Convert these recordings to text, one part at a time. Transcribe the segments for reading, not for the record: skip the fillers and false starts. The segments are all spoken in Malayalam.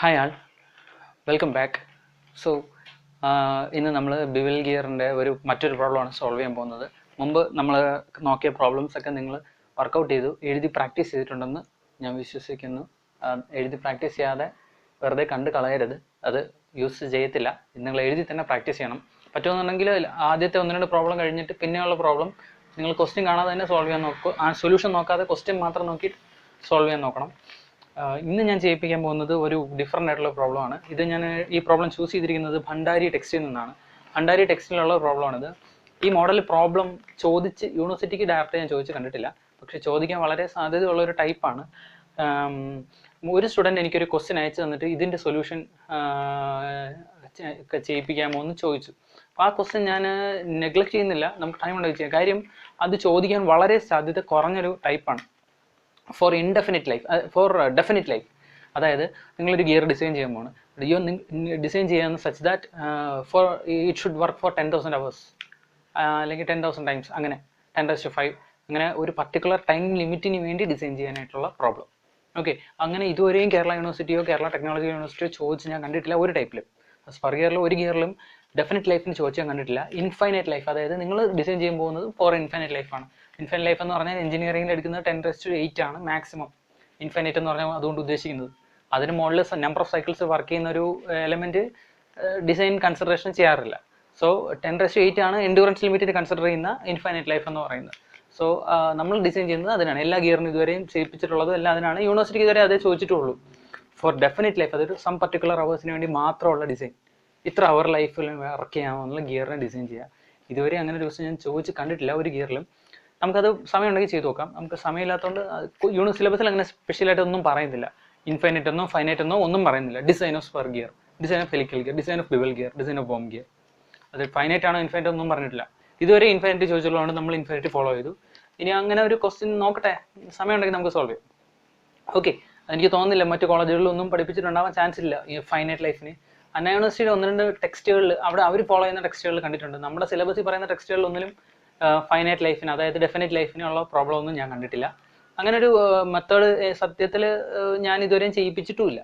ഹായ് ആൾ, വെൽക്കം ബാക്ക്. സോ ഇന്ന് നമ്മൾ ബിവൽ ഗിയറിൻ്റെ മറ്റൊരു പ്രോബ്ലമാണ് സോൾവ് ചെയ്യാൻ പോകുന്നത്. മുമ്പ് നമ്മൾ നോക്കിയ പ്രോബ്ലംസ് ഒക്കെ നിങ്ങൾ വർക്കൗട്ട് ചെയ്തു, എഴുതി പ്രാക്ടീസ് ചെയ്തിട്ടുണ്ടെന്ന് ഞാൻ വിശ്വസിക്കുന്നു. എഴുതി പ്രാക്ടീസ് ചെയ്യാതെ വെറുതെ കണ്ട് കളയരുത്, അത് യൂസ് ചെയ്യത്തില്ല. നിങ്ങൾ എഴുതി തന്നെ പ്രാക്ടീസ് ചെയ്യണം. പറ്റുമെന്നുണ്ടെങ്കിൽ ആദ്യത്തെ 1-2 പ്രോബ്ലം കഴിഞ്ഞിട്ട് പിന്നെയുള്ള പ്രോബ്ലം നിങ്ങൾ ക്വസ്റ്റ്യൻ കാണാതെ തന്നെ സോൾവ് ചെയ്യാൻ നോക്കുക. ആ സൊല്യൂഷൻ നോക്കാതെ ക്വസ്റ്റ്യൻ മാത്രം നോക്കിയിട്ട് സോൾവ് ചെയ്യാൻ നോക്കണം. ഇന്ന് ഞാൻ ചെയ്യിപ്പിക്കാൻ പോകുന്നത് ഒരു ഡിഫറൻ്റ് ആയിട്ടുള്ള പ്രോബ്ലമാണ്. ഞാൻ ഈ പ്രോബ്ലം ചൂസ് ചെയ്തിരിക്കുന്നത് ഭണ്ഡാരി ടെക്സ്റ്റിൽ നിന്നാണ്. ഭണ്ഡാരി ടെക്സ്റ്റിലുള്ള പ്രോബ്ലമാണിത്. ഈ മോഡൽ പ്രോബ്ലം ചോദിച്ച് യൂണിവേഴ്സിറ്റിക്ക് ഡയറക്റ്റ് ഞാൻ ചോദിച്ച് കണ്ടിട്ടില്ല, പക്ഷെ ചോദിക്കാൻ വളരെ സാധ്യതയുള്ള ഒരു ടൈപ്പാണ്. ഒരു സ്റ്റുഡൻറ്റ് എനിക്കൊരു ക്വസ്റ്റ്യൻ അയച്ചു തന്നിട്ട് ഇതിൻ്റെ സൊല്യൂഷൻ ചെയ്യിപ്പിക്കാമോ എന്ന് ചോദിച്ചു. അപ്പോൾ ആ ക്വസ്റ്റ്യൻ ഞാൻ നെഗ്ലക്ട് ചെയ്യുന്നില്ല, നമുക്ക് ടൈം ഉണ്ടാക്കി ചെയ്യാം. കാര്യം അത് ചോദിക്കാൻ വളരെ സാധ്യത കുറഞ്ഞൊരു ടൈപ്പാണ്. ഫോർ ഡെഫിനിറ്റ് ലൈഫ്, അതായത് നിങ്ങളൊരു ഗിയർ ഡിസൈൻ ചെയ്യാൻ പോകണം. ഡിസൈൻ ചെയ്യാൻ such that it should work for 10,000 hours അല്ലെങ്കിൽ 10,000 times, അങ്ങനെ 10⁵ അങ്ങനെ ഒരു പർട്ടിക്കുലർ ടൈം ലിമിറ്റിന് വേണ്ടി ഡിസൈൻ ചെയ്യാനായിട്ടുള്ള പ്രോബ്ലം. ഓക്കെ, അങ്ങനെ ഇതുവരെയും കേരള യൂണിവേഴ്സിറ്റിയോ കേരള ടെക്നോളജി യൂണിവേഴ്സിറ്റിയോ ചോദിച്ച് ഞാൻ കണ്ടിട്ടില്ല ഒരു ടൈപ്പിലും. സ്പർ ഗിയറിൽ ഒരു ഗിയറിലും ഡെഫിനിറ്റ് ലൈഫിന് ചോദിച്ച് ഞാൻ കണ്ടിട്ടില്ല. ഇൻഫൈനൈറ്റ് ലൈഫ്, അതായത് നിങ്ങൾ ഡിസൈൻ ചെയ്യാൻ പോകുന്നത് ഫോർ ഇൻഫൈനൈറ്റ് ലൈഫാണ്. ഇൻഫൈനൈറ്റ് ലൈഫ് എന്ന് പറഞ്ഞാൽ എഞ്ചിനീയറിംഗിൽ എടുക്കുന്നത് 10⁸ ആണ് മാക്സിമം. ഇൻഫൈനൈറ്റ് എന്ന് പറഞ്ഞാൽ അതുകൊണ്ട് ഉദ്ദേശിക്കുന്നത് അതിന് മുകളിൽ നമ്പർ ഓഫ് സൈക്കിൾസ് വർക്ക് ചെയ്യുന്ന ഒരു എലമെൻറ്റ് ഡിസൈൻ കൺസിഡറേഷൻ ചെയ്യാറില്ല. സോ 10⁸ ആണ് എൻഡ്യൂറൻസ് ലിമിറ്റിന് കൺസിഡർ ചെയ്യുന്ന ഇൻഫൈനൈറ്റ് ലൈഫ് എന്ന് പറയുന്നത്. സോ നമ്മൾ ഡിസൈൻ ചെയ്യുന്നത് അതിനാണ്. എല്ലാ ഗിയറിനും ഇതുവരെയും ചെയ്യിപ്പിച്ചിട്ടുള്ളതും എല്ലാം അതിനാണ്. യൂണിവേഴ്സിറ്റിക്ക് ഇതുവരെ അതേ ചോദിച്ചിട്ടുള്ളൂ. ഫോർ ഡെഫിനിറ്റ് ലൈഫ്, അതൊരു സം പർട്ടിക്കുലർ അവേഴ്സിന് വേണ്ടി മാത്രമുള്ള ഡിസൈൻ, ഇത്ര അവർ ലൈഫിൽ വർക്ക് ചെയ്യാമെന്നുള്ള ഗിയറിനെ ഡിസൈൻ ചെയ്യുക. ഇതുവരെ അങ്ങനെ ഒരു ദിവസം ഞാൻ ചോദിച്ച് കണ്ടിട്ടില്ല ഒരു ഗിയറിലും. നമുക്കത് സമയം ഉണ്ടെങ്കിൽ ചെയ്ത് നോക്കാം. നമുക്ക് സമയമില്ലാത്തതുകൊണ്ട് സിലബസിൽ അങ്ങനെ സ്പെഷ്യലായിട്ട് ഒന്നും പറയുന്നില്ല. ഇൻഫൈനൈറ്റ് എന്നോ ഫൈനൈറ്റ് എന്നോ ഒന്നും പറയുന്നില്ല. Design of spur gear, design of helical gear, design of bevel gear, design of bomb gear. അത് ഫൈനൈറ്റ് ആണോ ഇൻഫൈനൈറ്റ് ഒന്നും പറഞ്ഞിട്ടില്ല. ഇതുവരെ ഇൻഫൈനൈറ്റ് ചോദിച്ചുള്ളതുകൊണ്ട് നമ്മൾ ഇൻഫൈനൈറ്റ് ഫോളോ ചെയ്തു. ഇനി അങ്ങനെ ഒരു ക്വസ്റ്റ്യൻ നോക്കട്ടെ, സമയം ഉണ്ടെങ്കിൽ നമുക്ക് സോൾവ് ചെയ്യാം. ഓക്കെ, എനിക്ക് തോന്നുന്നില്ല മറ്റു കോളേജുകളിലൊന്നും പഠിപ്പിച്ചിട്ടുണ്ടാവാൻ ചാൻസ് ഇല്ല ഈ ഫൈനൈറ്റ് ലൈഫിന്. അണ്ണാ യൂണിവേഴ്സിറ്റിയുടെ 1-2 ടെക്സ്റ്റുകളിൽ അവർ ഫോളോ ചെയ്യുന്ന ടെക്സ്റ്റുകളിൽ കണ്ടിട്ടുണ്ട്. നമ്മുടെ സിലബസിൽ പറയുന്ന ടെക്സ്റ്റുകളിലൊന്നിലും ഫൈനൈറ്റ് ലൈഫിന്, അതായത് ഡെഫിനിറ്റ് ലൈഫിനുള്ള പ്രോബ്ലം ഒന്നും ഞാൻ കണ്ടിട്ടില്ല. അങ്ങനെ ഒരു മെത്തേഡ് സത്യത്തിൽ ഞാൻ ഇതുവരെയും ചെയ്യിപ്പിച്ചിട്ടുമില്ല.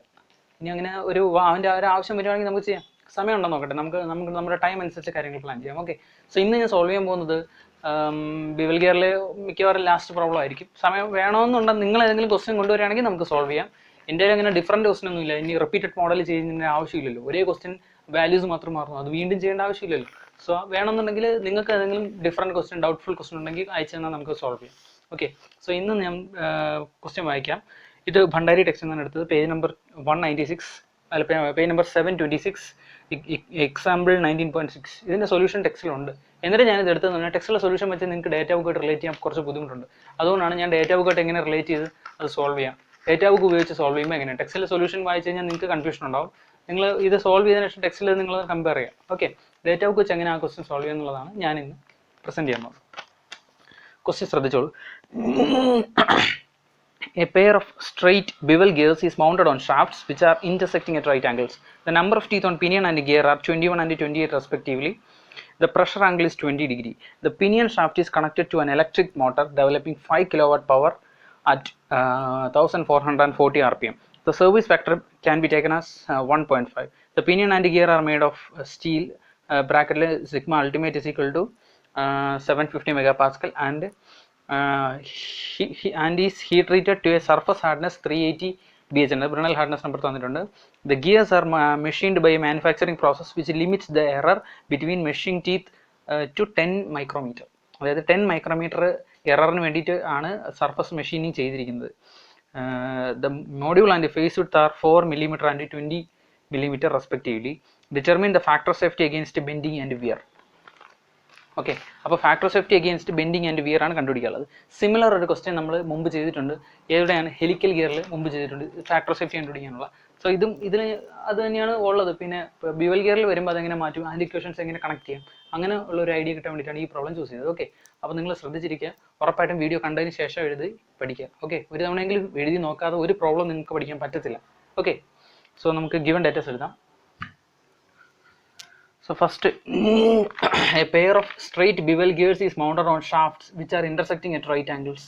ഇനി അങ്ങനെ അവൻ്റെ ഒരു ആവശ്യം വരുവാണെങ്കിൽ നമുക്ക് ചെയ്യാം. സമയം ഉണ്ടോ നോക്കട്ടെ, നമുക്ക് നമ്മുടെ ടൈം അനുസരിച്ച് കാര്യങ്ങൾ പ്ലാൻ ചെയ്യാം. ഓക്കെ, സോ ഇന്ന് ഞാൻ സോൾവ് ചെയ്യാൻ പോകുന്നത് ബിവൽ ഗിയറിൽ മിക്കവാറും ലാസ്റ്റ് പ്രോബ്ലം ആയിരിക്കും. സമയം വേണമെന്നുണ്ടെങ്കിൽ നിങ്ങൾ ഏതെങ്കിലും ക്വസ്റ്റ്യൻ കൊണ്ടുവരികയാണെങ്കിൽ നമുക്ക് സോൾവ് ചെയ്യാം. എൻ്റെ അങ്ങനെ ഡിഫറൻറ്റ് ക്വസ്റ്റ്യൻ ഒന്നും ഇല്ല. ഇനി റിപ്പീറ്റഡ് മോഡൽ ചെയ്യുന്നതിൻ്റെ ആവശ്യമില്ലല്ലോ. ഒരേ ക്വസ്റ്റ്യൻ വാല്യൂസ് മാത്രം മാറുന്നു, അത് വീണ്ടും ചെയ്യേണ്ട ആവശ്യമില്ലല്ലോ. സോ വേണമെന്നുണ്ടെങ്കിൽ നിങ്ങൾക്ക് ഏതെങ്കിലും ഡിഫറൻറ്റ് ക്വസ്റ്റ്യൻ, ഡൗട്ട്ഫുൾ ക്വസ്റ്റ്യൻ ഉണ്ടെങ്കിൽ അയച്ചു തന്നാൽ നമുക്ക് സോൾവ് ചെയ്യാം. ഓക്കെ, സോ ഇന്ന് ഞാൻ ക്വസ്റ്റ്യൻ വായിക്കാം. ഇത് ഭണ്ഡാരി ടെക്സ്റ്റിൽ നിന്നാണ് എടുത്തത്. പേജ് നമ്പർ 196, അല്ല പേജ് നമ്പർ 726, എക്സാമ്പിൾ 19.6. ഇതിൻ്റെ സൊല്യൂഷൻ ടെക്സ്റ്റിലുണ്ട്. എന്നിട്ട് ഞാനിത് എടുത്തതെന്ന് പറഞ്ഞാൽ ടെക്സ്റ്റിലെ സൊല്യൂഷൻ വെച്ച് നിങ്ങൾക്ക് ഡേറ്റ ബുക്കായിട്ട് റിലേറ്റ് ചെയ്യാൻ കുറച്ച് ബുദ്ധിമുട്ടുണ്ട്. അതുകൊണ്ടാണ് ഞാൻ ഡേറ്റ ബുക്കായിട്ട് എങ്ങനെ റിലേറ്റ് ചെയ്ത് അത് സോൾവ് ചെയ്യാം, ഡേറ്റ ബുക്ക് ഉപയോഗിച്ച് സോൾവ് ചെയ്യുമ്പോൾ എങ്ങനെയാണ്. ടെക്സ്റ്റിലെ സൊല്യൂഷൻ വായിച്ച് കഴിഞ്ഞാൽ നിങ്ങൾക്ക് കൺഫ്യൂഷൻ ഉണ്ടാവും. നിങ്ങൾ ഇത് സോൾവ് ചെയ്തതിനു ശേഷം ടെക്സ്റ്റിൽ നിങ്ങൾ കമ്പയർ ചെയ്യാം. ഓക്കെ, ഡേറ്റ ബുക്ക് വെച്ച് എങ്ങനെ ആ ക്വസ്റ്റ്യൻ സോൾവ് ചെയ്യുന്നുള്ളതാണ് ഞാൻ ഇന്ന് പ്രസൻറ്റ് ചെയ്യുന്നത്. ക്വസ്റ്റ്യൻ ശ്രദ്ധിച്ചോളൂ. A pair of straight bevel gears is mounted on shafts which are intersecting at right angles. The number of teeth on pinion and gear are 21 and 28 respectively. The pressure angle is 20 degree. The pinion shaft is connected to an electric motor developing 5 kilowatt power at 1440 rpm. The service factor can be taken as 1.5. The pinion and gear are made of steel, bracket sigma ultimate is equal to 750 megapascal and is heat treated to a surface hardness 380 BH. Brinell hardness number തന്നിട്ടുണ്ട്. The gears are machined by a manufacturing process which limits the error between meshing teeth to 10 micrometer. അതായത് 10 micrometer എററിന് വേണ്ടിയിട്ട് ആണ് സർഫസ് മെഷീനിങ് ചെയ്തിരിക്കുന്നത്. The module and the face width are 4 mm and 20 mm respectively. Determine the factor of safety against bending and wear. Okay, അപ്പോൾ factor of safety against bending and wear ആണ് കണ്ടുപിടിക്കാനുള്ളത്. സിമിലർ ഒരു ക്വസ്റ്റ്യൻ നമ്മൾ മുമ്പ് ചെയ്തിട്ടുണ്ട്. എവിടെയാണ്? ഹെലിക്കൽ ഗിയറിൽ മുമ്പ് ചെയ്തിട്ടുണ്ട് ഫാക്ടർ ഓഫ് സേഫ്റ്റി കണ്ടുപിടിക്കാനുള്ള. സോ ഇതിൽ അത് തന്നെയാണ് ഉള്ളത്. പിന്നെ ബിവൽ ഗിയറിൽ വരുമ്പോൾ അതെങ്ങനെ മാറ്റും, അതിൻ്റെ ഇക്വേഷൻസ് എങ്ങനെ കണക്ട് ചെയ്യാം, അങ്ങനെ ഉള്ള ഒരു ഐഡിയ കിട്ടാൻ വേണ്ടിയിട്ടാണ് ഈ പ്രോബ്ലം ചൂസ് ചെയ്തത്. ഓക്കെ, അപ്പോൾ നിങ്ങൾ ശ്രദ്ധിച്ചിരിക്കുക. ഉറപ്പായിട്ടും വീഡിയോ കണ്ടതിന് ശേഷം എഴുതി പഠിക്കുക. ഓക്കെ, ഒരു തവണയെങ്കിലും എഴുതി നോക്കാതെ ഒരു പ്രോബ്ലം നിങ്ങൾക്ക് പഠിക്കാൻ പറ്റത്തില്ല. ഓക്കെ, സോ നമുക്ക് ഗിവൺ ഡേറ്റാസ് എഴുതാം. So first, a pair of straight bevel gears is mounted on shafts which are intersecting at right angles.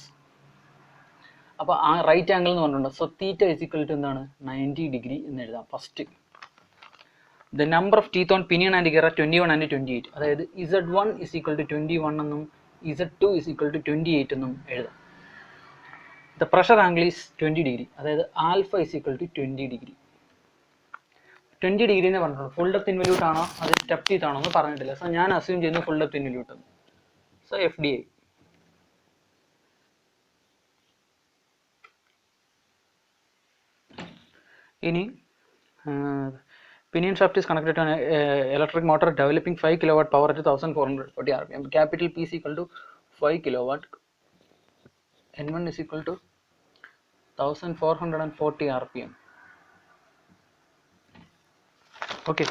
അപ്പോൾ ആ റൈറ്റ് ആംഗിൾ എന്ന് പറഞ്ഞിട്ടുണ്ട്. So theta is equal to എന്താണ് 90 ഡിഗ്രി എന്ന് എഴുതാം. First the number of teeth on pinion and gear 21 and 28. അതായത് Z1 ഇസ് ഈക്വൽ ടു 21 എന്നും Z2 ഇസ് ഈക്വൽ ടു 28 എന്നും എഴുതാം. The pressure angle is 20 degree. അതായത് alpha is equal to 20 degree. 20 degree എന്ന് പറഞ്ഞിട്ടുണ്ട്. ഫുൾ ഡെപ്ത് ഇൻവല്യൂട്ട് ആണോ അത് സ്റ്റെപ്പ് ടീത്ത് ആണോ എന്ന് പറഞ്ഞിട്ടില്ല. സോ ഞാൻ അസ്യൂം ചെയ്യുന്നു full depth involute. So FDI. ഇനി pinion shaft is connected to an electric motor developing 5 kilowatt power at 1440 rpm. Capital P is equal to 5 kilowatt. N1 is equal to 1440 rpm. Okay.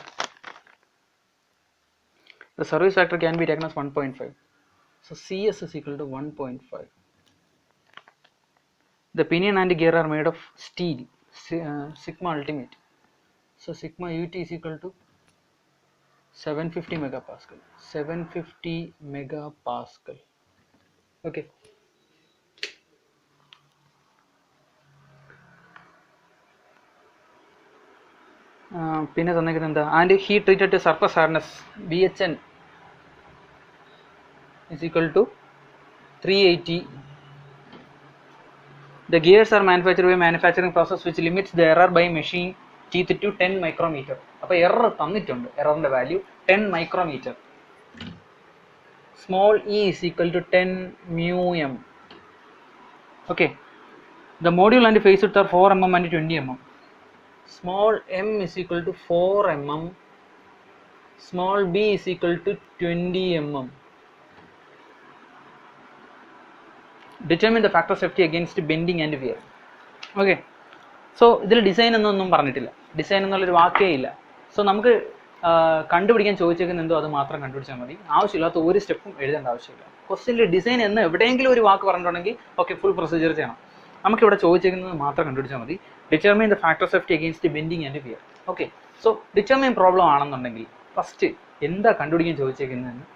The service factor can be taken as 1.5. So CS is equal to 1.5. The pinion and gear are made of steel, sigma ultimate. So sigma ut is equal to 750 megapascal. 750 megapascal. Okay. പിന്നെ തന്നിരിക്കുന്നത് എന്താ? And heat treated surface hardness BHN is equal to 380. The gears are manufactured by manufacturing process which limits the error by machine teeth to 10 micrometer. അപ്പോൾ എറർ തന്നിട്ടുണ്ട്. എററിൻ്റെ value 10 micrometer. Small e is equal to 10 mu m. Okay. The module and phase width are 4 mm and 20 mm. Small m is equal to 4 mm. Small b is equal to 20 mm. Determine the factor of safety against bending and wear. Okay. So ഇതിൽ ഡിസൈൻ എന്നൊന്നും പറഞ്ഞിട്ടില്ല. ഡിസൈൻ എന്നുള്ളൊരു വാക്കേ ഇല്ല. സോ നമുക്ക് കണ്ടുപിടിക്കാൻ ചോദിച്ചേക്കുന്ന എന്തോ അത് മാത്രം കണ്ടുപിടിച്ചാൽ മതി. ആവശ്യമില്ലാത്ത ഒരു സ്റ്റെപ്പും എഴുതേണ്ട ആവശ്യമില്ല. ക്വസ്റ്റ്യനിൽ ഡിസൈൻ എന്ന് എവിടെയെങ്കിലും ഒരു വാക്ക് പറഞ്ഞിട്ടുണ്ടെങ്കിൽ ഓക്കെ ഫുൾ പ്രൊസീജിയർ ചെയ്യണം. നമുക്കിവിടെ ചോദിച്ചേക്കുന്നത് മാത്രം കണ്ടുപിടിച്ചാൽ മതി. Determine the factor of safety against bending and wear. Okay. So determine problem ആണെന്നുണ്ടെങ്കിൽ ഫസ്റ്റ് എന്താ കണ്ടുപിടിക്കാൻ ചോദിച്ചേക്കുന്നതെന്ന്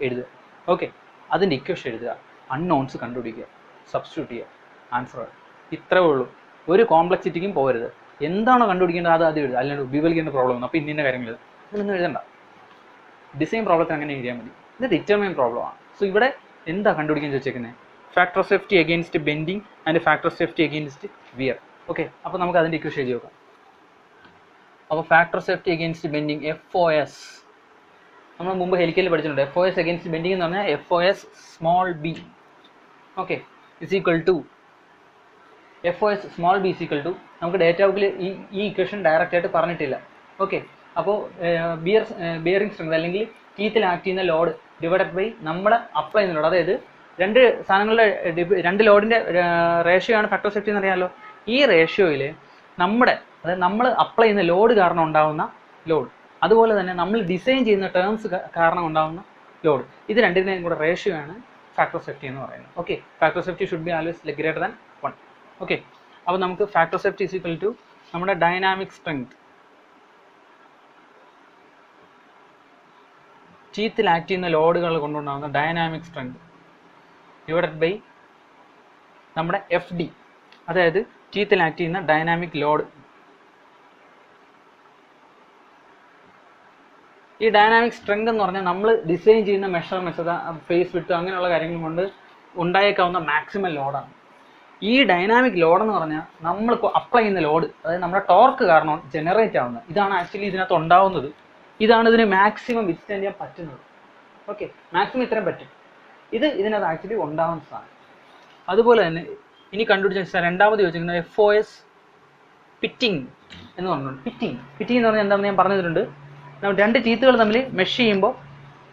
എഴുതുക. ഓക്കെ. അതിൻ്റെ ഇക്വേഷൻ എഴുതുക. അൺനോൺസ് കണ്ടുപിടിക്കുക. സബ്സ്റ്റിറ്റ്യൂട്ട് ചെയ്യുക. ആൻസർ ഇത്രേ ഉള്ളൂ. ഒരു കോംപ്ലക്സിറ്റിക്കും പോകരുത്. എന്താണോ കണ്ടുപിടിക്കേണ്ടത് അത് ആദ്യം എഴുതുക. അല്ലാണ്ട് വിവലിക്കേണ്ട പ്രോബ്ലം അപ്പോൾ ഇന്ന കാര്യങ്ങൾ ഇതൊന്നും എഴുതണ്ട. ഡിസൈൻ പ്രോബ്ലത്തിന് അങ്ങനെ എഴുതിയാൽ മതി. ഇത് ഡിറ്റർമൈൻ പ്രോബ്ലമാണ്. സോ ഇവിടെ എന്താ കണ്ടുപിടിക്കാൻ ചോദിച്ചേക്കുന്നത്? Factor of safety against bending and factor of safety against wear. Okay. അപ്പോൾ നമുക്ക് അതിൻ്റെ ഇക്വേഷൻ എഴുതി നോക്കാം. അപ്പോൾ factor of safety against bending FOS നമ്മൾ മുമ്പ് ഹെലിക്കലിൽ പഠിച്ചിട്ടുണ്ട്. FOS അഗെയിൻസ്റ്റ് ബെൻഡിങ് എന്ന് പറഞ്ഞാൽ FOS small b. Okay. Is equal to FOS small b is equal to നമുക്ക് ഡേറ്റ ബുക്കിൽ ഈ ഇക്വേഷൻ ഡയറക്റ്റ് ആയിട്ട് പറഞ്ഞിട്ടില്ല. ഓക്കെ. അപ്പോൾ ബിയറിംഗ് സ്ട്രെങ്ത് അല്ലെങ്കിൽ ടീത്തിൽ ആക്ട് ചെയ്യുന്ന ലോഡ് ഡിവൈഡഡ് ബൈ നമ്മൾ അപ്ലൈ ചെയ്യുന്ന ലോഡ്. അതായത് രണ്ട് സാധനങ്ങളുടെ രണ്ട് ലോഡിൻ്റെ റേഷ്യോ ആണ് ഫാക്ടർ സേഫ്റ്റി എന്ന് അറിയാമല്ലോ. ഈ റേഷ്യോയിൽ അതായത് നമ്മൾ അപ്ലൈ ചെയ്യുന്ന ലോഡ് കാരണം ഉണ്ടാകുന്ന ലോഡ്, അതുപോലെ തന്നെ നമ്മൾ ഡിസൈൻ ചെയ്യുന്ന ടേംസ് കാരണം ഉണ്ടാകുന്ന ലോഡ്, ഇത് രണ്ടിൻ്റെയും കൂടെ റേഷ്യോ ആണ് ഫാക്ടർ സേഫ്റ്റി എന്ന് പറയുന്നത്. Okay. Factor safety should be always greater than 1. Okay. അപ്പോൾ നമുക്ക് factor safety is equal to നമ്മുടെ ഡൈനാമിക് സ്ട്രെങ്ത്, ടീത്തിൽ ആക്ട് ചെയ്യുന്ന ലോഡുകൾ കൊണ്ടുണ്ടാകുന്ന ഡൈനാമിക് സ്ട്രെങ്ത് ഡിവൈഡഡ് ബൈ നമ്മുടെ FD, അതായത് ടീത്തിൽ ആക്ട് ചെയ്യുന്ന ഡൈനാമിക് ലോഡ്. ഈ ഡൈനാമിക് സ്ട്രെങ്ത് എന്ന് പറഞ്ഞാൽ നമ്മൾ ഡിസൈൻ ചെയ്യുന്ന മെഷർമെൻറ്റ്സ്, ഫേസ് വിഡ്ത്ത് അങ്ങനെയുള്ള കാര്യങ്ങൾ കൊണ്ട് ഉണ്ടായേക്കാവുന്ന മാക്സിമം ലോഡാണ്. ഈ ഡൈനാമിക് ലോഡ് എന്ന് പറഞ്ഞാൽ നമ്മൾ അപ്ലൈ ചെയ്യുന്ന ലോഡ്, അതായത് നമ്മുടെ ടോർക്ക് കാരണം ജനറേറ്റ് ആവുന്നത്, ഇതാണ് ആക്ച്വലി ഇതിനകത്ത് ഉണ്ടാവുന്നത്. ഇതാണ് ഇതിന് മാക്സിമം വിത്ത്സ്റ്റാൻഡ് ചെയ്യാൻ പറ്റുന്നത്. ഓക്കെ. മാക്സിമം ഇത്രയും പറ്റും. ഇതിനകത്ത് ആക്ച്വലി ഉണ്ടാവുന്ന സാധനം. അതുപോലെ തന്നെ ഇനി കണ്ടുപിടിച്ച രണ്ടാമത് ചോദിച്ചിരിക്കുന്നത് FOS പിറ്റിംഗ് എന്ന് പറഞ്ഞിട്ടുണ്ട്. പിറ്റിംഗ് എന്ന് പറഞ്ഞാൽ എന്താണെന്ന് ഞാൻ പറഞ്ഞിട്ടുണ്ട്. നമ്മൾ രണ്ട് ടീത്തുകൾ തമ്മിൽ മെഷ് ചെയ്യുമ്പോൾ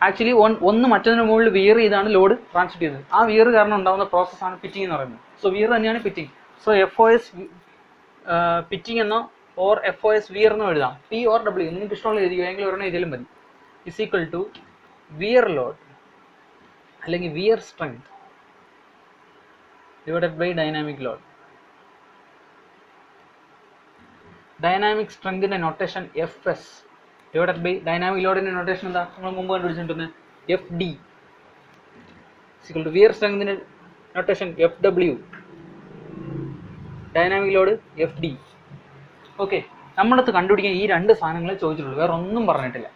ആക്ച്വലി ഒന്ന് മറ്റൊന്നിന് മുകളിൽ വിയർ ചെയ്താണ് ലോഡ് ട്രാൻസ്ഫർ ചെയ്യുന്നത്. ആ വിയർ കാരണം ഉണ്ടാകുന്ന പ്രോസസ്സാണ് പിറ്റിംഗ് എന്ന് പറയുന്നത്. സോ വിയർ തന്നെയാണ് പിറ്റിംഗ്. സോ FOS പിറ്റിംഗ് എന്നോ ഓർ FOS വിയർ എന്നോ എഴുതാം. P or W നിങ്ങൾക്ക് ഇഷ്ടമുള്ള എഴുതിയോ, എങ്കിലും ഒരെണ്ണം എഴുതിയാലും മതി. Is equal to wear load അല്ലെങ്കിൽ wear strength divided by dynamic load. Dynamic സ്ട്രെങ്തിൻ്റെ notation FS divided by dynamic ലോഡിൻ്റെ നൊട്ടേഷൻ എന്താ നമ്മൾ മുമ്പ് കണ്ടുപിടിച്ചിട്ടുണ്ട്? FD ഈക്വൽ ടു വിയർ സ്ട്രെങ്തിൻ്റെ notation FW dynamic load F D. Okay, നമ്മളടുത്ത് കണ്ടുപിടിക്കാൻ ഈ രണ്ട് സാധനങ്ങളെ ചോദിച്ചിട്ടുള്ളൂ, വേറെ ഒന്നും പറഞ്ഞിട്ടില്ല.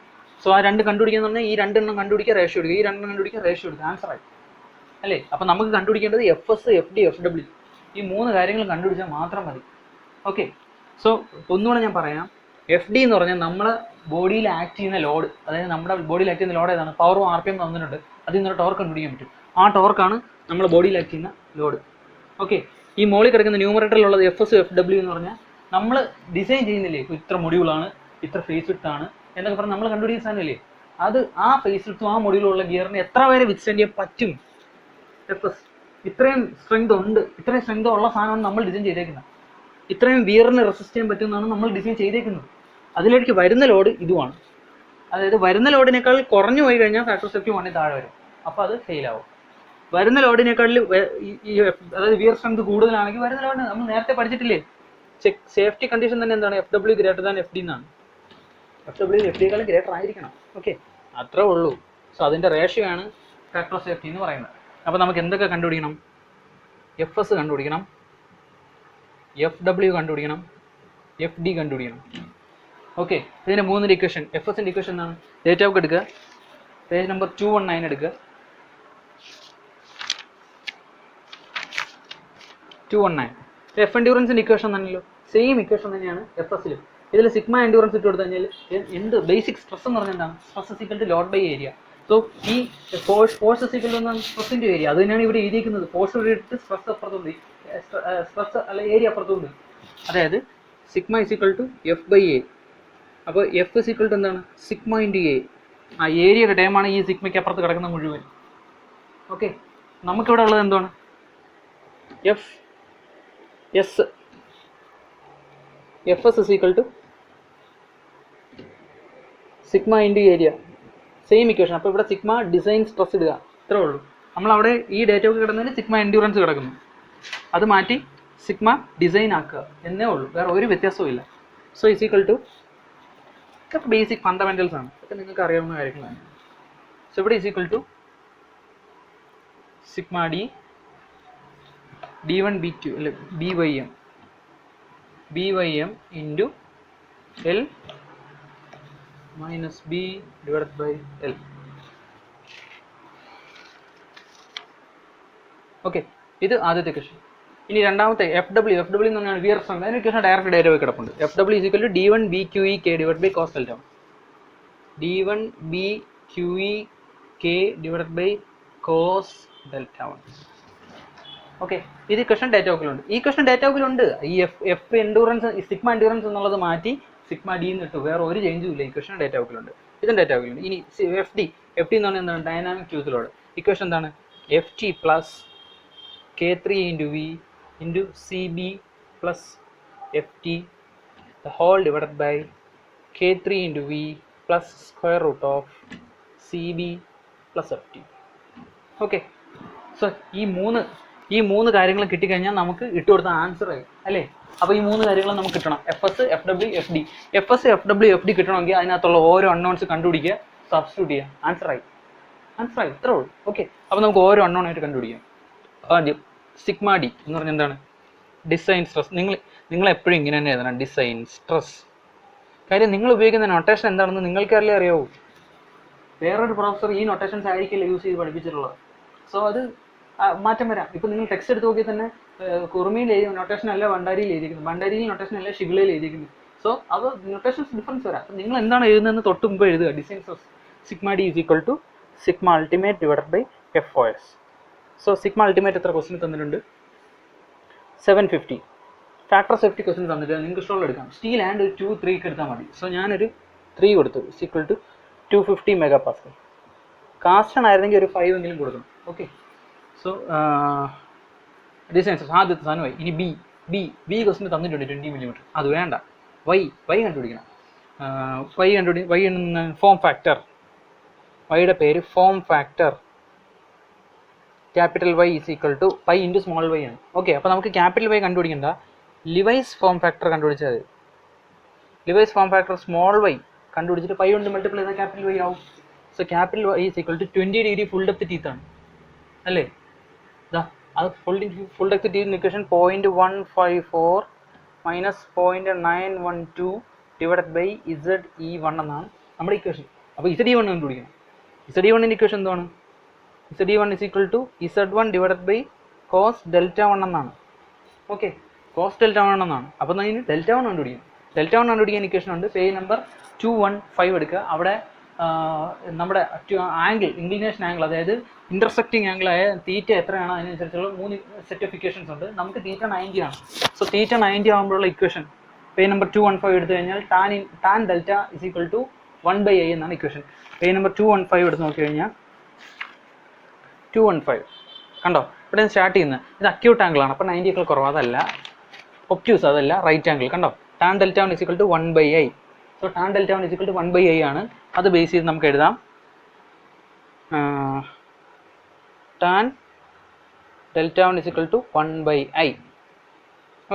സോ ആ രണ്ട് കണ്ടുപിടിക്കുക എന്ന് പറഞ്ഞാൽ ഈ രണ്ടെണ്ണം കണ്ടുപിടിക്കുക, റേഷ്യോ എടുക്കുക, ഈ രണ്ടെണ്ണം കണ്ടുപിടിക്കുക, റേഷ്യോ എടുക്കുക, ആൻസറായി അല്ലേ. അപ്പം നമുക്ക് കണ്ടുപിടിക്കേണ്ടത് F S, F D, F W, ഈ മൂന്ന് കാര്യങ്ങൾ കണ്ടുപിടിച്ചാൽ മാത്രം മതി. ഓക്കെ, സോ ഒന്നുകൂടെ ഞാൻ പറയാം. എഫ് ഡി എന്ന് പറഞ്ഞാൽ നമ്മളെ ബോഡിയിൽ ആക്ട് ചെയ്യുന്ന ലോഡ്, അതായത് നമ്മുടെ ബോഡിയിൽ ആക്ട് ചെയ്യുന്ന ലോഡ് ഏതാണ്? പവറും ആർ പി എം തന്നിട്ടുണ്ട്, അതിൽ നിന്നൊരു ടോർക്ക് കണ്ടുപിടിക്കാൻ പറ്റും. ആ ടോർക്കാണ് നമ്മുടെ ബോഡിയിൽ ആക്ട് ചെയ്യുന്ന ലോഡ്. ഓക്കെ, ഈ മോളിൽ കിടക്കുന്ന ന്യൂമറേറ്ററിലുള്ളത് എഫ് എസ്, എഫ് ഡബ്ല്യു എന്ന് പറഞ്ഞാൽ നമ്മൾ ഡിസൈൻ ചെയ്യുന്നില്ലേ, ഇത്ര മൊഡ്യൂളാണ്, ഇത്ര ഫേസ് വിഡ്ത്ത് ആണ് എന്നൊക്കെ പറഞ്ഞാൽ നമ്മൾ കണ്ടുപിടിക്കുന്ന സാധനമില്ലേ, അത് ആ ഫേസ് വിഡ്ത്തും ആ മൊഡ്യൂളുള്ള ഗിയറിന് എത്ര വരെ വിത്ത്സ്റ്റാൻഡ് ചെയ്യാൻ പറ്റും. എഫ് എസ് ഇത്രയും സ്ട്രെങ്ത് ഉണ്ട്, ഇത്രയും സ്ട്രെങ്ത് ഉള്ള സാധനമാണ് നമ്മൾ ഡിസൈൻ ചെയ്തേക്കുന്നത്. ഇത്രയും വിയറിന് റെസിസ്റ്റ് ചെയ്യാൻ പറ്റുന്നതാണ് നമ്മൾ ഡിസൈൻ ചെയ്തേക്കുന്നത്. അതിലേക്ക് വരുന്ന ലോഡ് ഇതുമാണ്. അതായത് വരുന്ന ലോഡിനേക്കാൾ കുറഞ്ഞു പോയി കഴിഞ്ഞാൽ ഫാക്ടർ ഓഫ് സേഫ്റ്റി 1 താഴെ വരും, അപ്പോൾ അത് ഫെയിൽ ആവും. വരുന്ന ലോഡിനേക്കാളിൽ അതായത് വിയർ സ്ട്രെങ്ത് കൂടുതലാണെങ്കിൽ വരുന്ന ലോഡ് നമ്മൾ നേരത്തെ പഠിച്ചിട്ടില്ലേ, സേഫ്റ്റി കണ്ടീഷൻ തന്നെ എന്താണ്? F W greater than F D എന്നാണ്. എഫ് ഡബ്ല്യു എഫ് ഡിയേക്കാളും ഗ്രേറ്റർ ആയിരിക്കണം. ഓക്കെ, അത്രേ ഉള്ളൂ. സോ അതിൻ്റെ റേഷ്യോ ആണ് ഫാക്ടർ ഓഫ് സേഫ്റ്റി എന്ന് പറയുന്നത്. അപ്പോൾ നമുക്ക് എന്തൊക്കെ കണ്ടുപിടിക്കണം? എഫ് എസ് കണ്ടുപിടിക്കണം, എഫ് ഡബ്ല്യു കണ്ടുപിടിക്കണം, എഫ് ഡി കണ്ടുപിടിക്കണം. ഓക്കെ, ഇതിൻ്റെ മൂന്നിൻ്റെ ഇക്വേഷൻ. എഫ് എസിൻ്റെ ഇക്വേഷൻ എന്താണ്? ഡേറ്റ ബുക്ക് എടുക്കുക, പേജ് നമ്പർ 219 എടുക്കുക. 219 എഫ് എൻഡ്യൂറൻസിൻ്റെ ഇക്വേഷൻ തന്നെയല്ലോ, സെയിം ഇക്വേഷൻ തന്നെയാണ് എഫ് എസിലും. ഇതിൽ സിഗ്മ എൻഡ്യൂറൻസ് ഇട്ട് കൊടുത്തു കഴിഞ്ഞാൽ എന്ത് ബേസിക് സ്ട്രെസ് എന്ന് പറഞ്ഞാൽ എന്താണ്? Stress is equal to load by area. So ഈ ഫോഴ്സ് ഇസ് ഈക്വൽ ടു എന്താണ്? സ്ട്രെസ്സിൻ്റെ ഏരിയ. അത് തന്നെയാണ് ഇവിടെ എഴുതിയിരിക്കുന്നത്. ഫോഴ്സ് ഇവിടെ ഇട്ട് സ്ട്രെസ് അപ്പുറത്തുണ്ട്, സ്ട്രെസ് അല്ല ഏരിയ അപ്പുറത്തുണ്ട്. അതായത് sigma is equal to F by A. അപ്പോൾ എഫ് ഇസ് ഈക്വൽ ടു എന്താണ്? Sigma into A. ആ ഏരിയയുടെ ടൈമാണ് ഈ സിഗ്മയ്ക്ക് അപ്പുറത്ത് കിടക്കുന്ന മുഴുവൻ. ഓക്കെ, നമുക്കിവിടെ ഉള്ളത് എന്താണ്? F S is equal to sigma into area, same equation. അപ്പോൾ ഇവിടെ സിഗ്മ ഡിസൈൻ സ്ട്രെസ് ഇടുക, ഇത്രേ ഉള്ളൂ. നമ്മളവിടെ ഈ ഡേറ്റ ഒക്കെ കിടന്നതിന് സിഗ്മ എൻഡ്യൂറൻസ് കിടക്കുന്നു, അത് മാറ്റി സിഗ്മ ഡിസൈൻ ആക്കുക എന്നേ ഉള്ളൂ, വേറെ ഒരു വ്യത്യാസവും ഇല്ല. സോ ഇസ് ഈക്വൽ ടു, ഇതൊക്കെ ബേസിക് ഫണ്ടമെൻറ്റൽസ് ആണ്, ഇതൊക്കെ നിങ്ങൾക്ക് അറിയാവുന്ന കാര്യങ്ങളാണ്. സോ ഇവിടെ is equal to sigma D D1 B2 അല്ലെ BYM into L minus B divided by L. Okay, ഇത് ആദ്യത്തെ ക്വസ്റ്റ്യൻ. ഇനി രണ്ടാമത്തെ എഫ് ഡബ്ല്യു എന്ന് പറഞ്ഞാൽ വിയർ സ്ട്രെങ്ത്. അതിന് ക്വസ്റ്റ്യൻ ഡയറക്റ്റ് ഡേറ്റ പോയി കിടപ്പുണ്ട്. F W is equal to D1 BQE K divide by cos delta. D1 BQE K divide by cos delta 1. Okay, ഇത് ക്വസ്റ്റൻ ഡേറ്റ ബുക്കിലുണ്ട്. ഈ ക്വസ്റ്റൻ ഡേറ്റ ബുക്കിലുണ്ട്. ഈ എഫ് എൻഡൂറൻസ്, സിഗ്മ എൻഡൂറൻസ് എന്നുള്ളത് മാറ്റി സിഗ്മ ഡി എന്ന് ഇട്ടു, വേറെ ഒരു ചേഞ്ചും ഇല്ല. ഈ ക്വസ്റ്റൻ ഡേറ്റ ബുക്കിലുണ്ട്, ഇതും ഡേറ്റ ബുക്കിലുണ്ട്. ഇനി എഫ് ഡി എന്ന് പറഞ്ഞാൽ എന്താണ്? Dynamic fuse load. ഇക്വേഷൻ എന്താണ്? F T plus K3 into V into C B plus F T the whole divided by K3 into V plus square root of C B plus F T. Okay, so ഈ മൂന്ന് കാര്യങ്ങൾ കിട്ടിക്കഴിഞ്ഞാൽ നമുക്ക് ഇട്ടുകൊടുത്ത ആൻസർ ആയി അല്ലേ. അപ്പോൾ ഈ മൂന്ന് കാര്യങ്ങൾ നമുക്ക് കിട്ടണം. F S, F W, F D. F S, F W, F D കിട്ടണമെങ്കിൽ അതിനകത്തുള്ള ഓരോ അൺനോൺസ് കണ്ടുപിടിക്കുക, സബ്സ്റ്റിറ്റ്യൂട്ട് ചെയ്യുക, ആൻസറായി. ഇത്രേ ഉള്ളൂ. ഓക്കെ, അപ്പോൾ നമുക്ക് ഓരോ അൺനോണായിട്ട് കണ്ടുപിടിക്കാം. ആദ്യം സിഗ്മ ഡി എന്ന് പറഞ്ഞാൽ എന്താണ്? Design stress. നിങ്ങൾ എപ്പോഴും ഇങ്ങനെ തന്നെ എഴുതണം, ഡിസൈൻ സ്ട്രെസ്. കാര്യം നിങ്ങൾ ഉപയോഗിക്കുന്ന നൊട്ടേഷൻ എന്താണെന്ന് നിങ്ങൾക്കല്ലേ അറിയാവൂ. വേറൊരു പ്രൊഫസർ ഈ നൊട്ടേഷൻസ് ആയിരിക്കില്ല യൂസ് ചെയ്ത് പഠിപ്പിച്ചിട്ടുള്ളത്. സോ അത് മാറ്റം വരാം. ഇപ്പോൾ നിങ്ങൾ ടെക്സ്റ്റ് എടുത്ത് നോക്കിയാൽ തന്നെ കുറുമിയിൽ എഴുതി നൊട്ടേഷൻ അല്ല ഭണ്ഡാരിയിൽ എഴുതിയിരിക്കുന്നത്, ഭണ്ഡാരിയിൽ നൊട്ടേഷൻ അല്ല ഷിഗിളയിൽ എഴുതിയിരിക്കുന്നത്. സോ അത് നൊട്ടേഷൻസ് ഡിഫറൻസ് വരാം. അപ്പോൾ നിങ്ങൾ എന്താണ് എഴുതുന്നതെന്ന് തൊട്ട് മുമ്പ് എഴുതുക. Design stress sigma D is equal to sigma ultimate divided by F O S. So sigma ultimate എത്ര ക്വസ്റ്റ്യൻ തന്നിട്ടുണ്ട്? 750. ഫാക്ടർ സേഫ്റ്റി ക്വസ്റ്റ്യൻ തന്നിട്ട് നിങ്ങൾക്ക് ഇഷ്ടമുള്ള എടുക്കാം. സ്റ്റീൽ ആൻഡ് 2, 3 എടുത്താൽ മതി. സോ ഞാനൊരു 3 കൊടുത്തു, ഈക്വൽ ടു 250 MPa. കാസ്റ്റൺ ആയിരുന്നെങ്കിൽ ഒരു 5 എങ്കിലും കൊടുക്കണം. ഓക്കെ, സോ ഡിസൈൻസ് ആദ്യത്തെ സാധനമായി. ഇനി ബി ക്വസ്റ്റ്യൻ തന്നിട്ടുണ്ട് 20 mm. അത് വേണ്ട. വൈ കണ്ടുപിടിക്കണം. Y form factor. വൈയുടെ പേര് form factor. Capital Y is equal to pi into small Y ആണ്. ഓക്കെ, അപ്പോൾ നമുക്ക് ക്യാപിറ്റൽ വൈ കണ്ടുപിടിക്കണ്ട, ലിവൈസ് ഫോം ഫാക്ടർ കണ്ടുപിടിച്ചാൽ മതി. Lewis form factor small Y കണ്ടുപിടിച്ചിട്ട് പൈ കൊണ്ട് മൾട്ടിപ്ലൈ ചെയ്താൽ ക്യാപിറ്റൽ വൈ ആവും. So capital Y is equal to 20 degree full depth teeth ആണ് അല്ലേ. അത് full text equation 0.154 minus 0.912 divided by ZE1 എന്നാണ് നമ്മുടെ ഇക്വേഷൻ. അപ്പോൾ ZE1 കണ്ടുപിടിക്കണം. ZE1ൻ്റെ ഇക്വേഷൻ എന്താണ്? ZE1 is equal to Z1 divided by cos delta 1 എന്നാണ്. ഓക്കെ, കോസ് ഡെൽറ്റ 1 എന്നാണ്. അപ്പോൾ അതിന് ഡെൽറ്റ 1 കണ്ടുപിടിക്കണം. ഡെൽറ്റ 1 കണ്ടുപിടിക്കാൻ ഇക്വേഷൻ ഉണ്ട്. പേജ് നമ്പർ 215 എടുക്കുക. അവിടെ നമ്മുടെ ആംഗിൾ, ഇൻക്ലിനേഷൻ ആംഗിൾ, അതായത് ഇന്റർസെക്റ്റിംഗ് ആംഗിൾ ആയ തീറ്റ എത്രയാണ് അതിനനുസരിച്ചുള്ള 3 സെറ്റ് ഓഫ് ഇക്വേഷൻസ് ഉണ്ട്. നമുക്ക് തീറ്റ 90 ആണ്. സോ തീറ്റ 90 ആകുമ്പോഴുള്ള ഇക്വേഷൻ പേജ് നമ്പർ 215 എടുത്തു കഴിഞ്ഞാൽ tan delta is equal to 1/i എന്നാണ് ഇക്വേഷൻ. പേജ് നമ്പർ 215 എടുത്ത് നോക്കി കഴിഞ്ഞാൽ 215 കണ്ടോ, ഇവിടെ സ്റ്റാർട്ട് ചെയ്യുന്നത് ഇത് അക്യൂട്ട് ആംഗിൾ ആണ്. അപ്പോൾ 90 കുറവ്, അതല്ല ഒപ്റ്റ്യൂസ്, അതല്ല റൈറ്റ് ആംഗിൾ. കണ്ടോ, tan delta 1 is equal to 1/i. So tan delta 1 is equal to 1/i ആണ്. അത് ബേസ് ചെയ്ത് നമുക്ക് എഴുതാം tan delta 1 is equal to 1/i.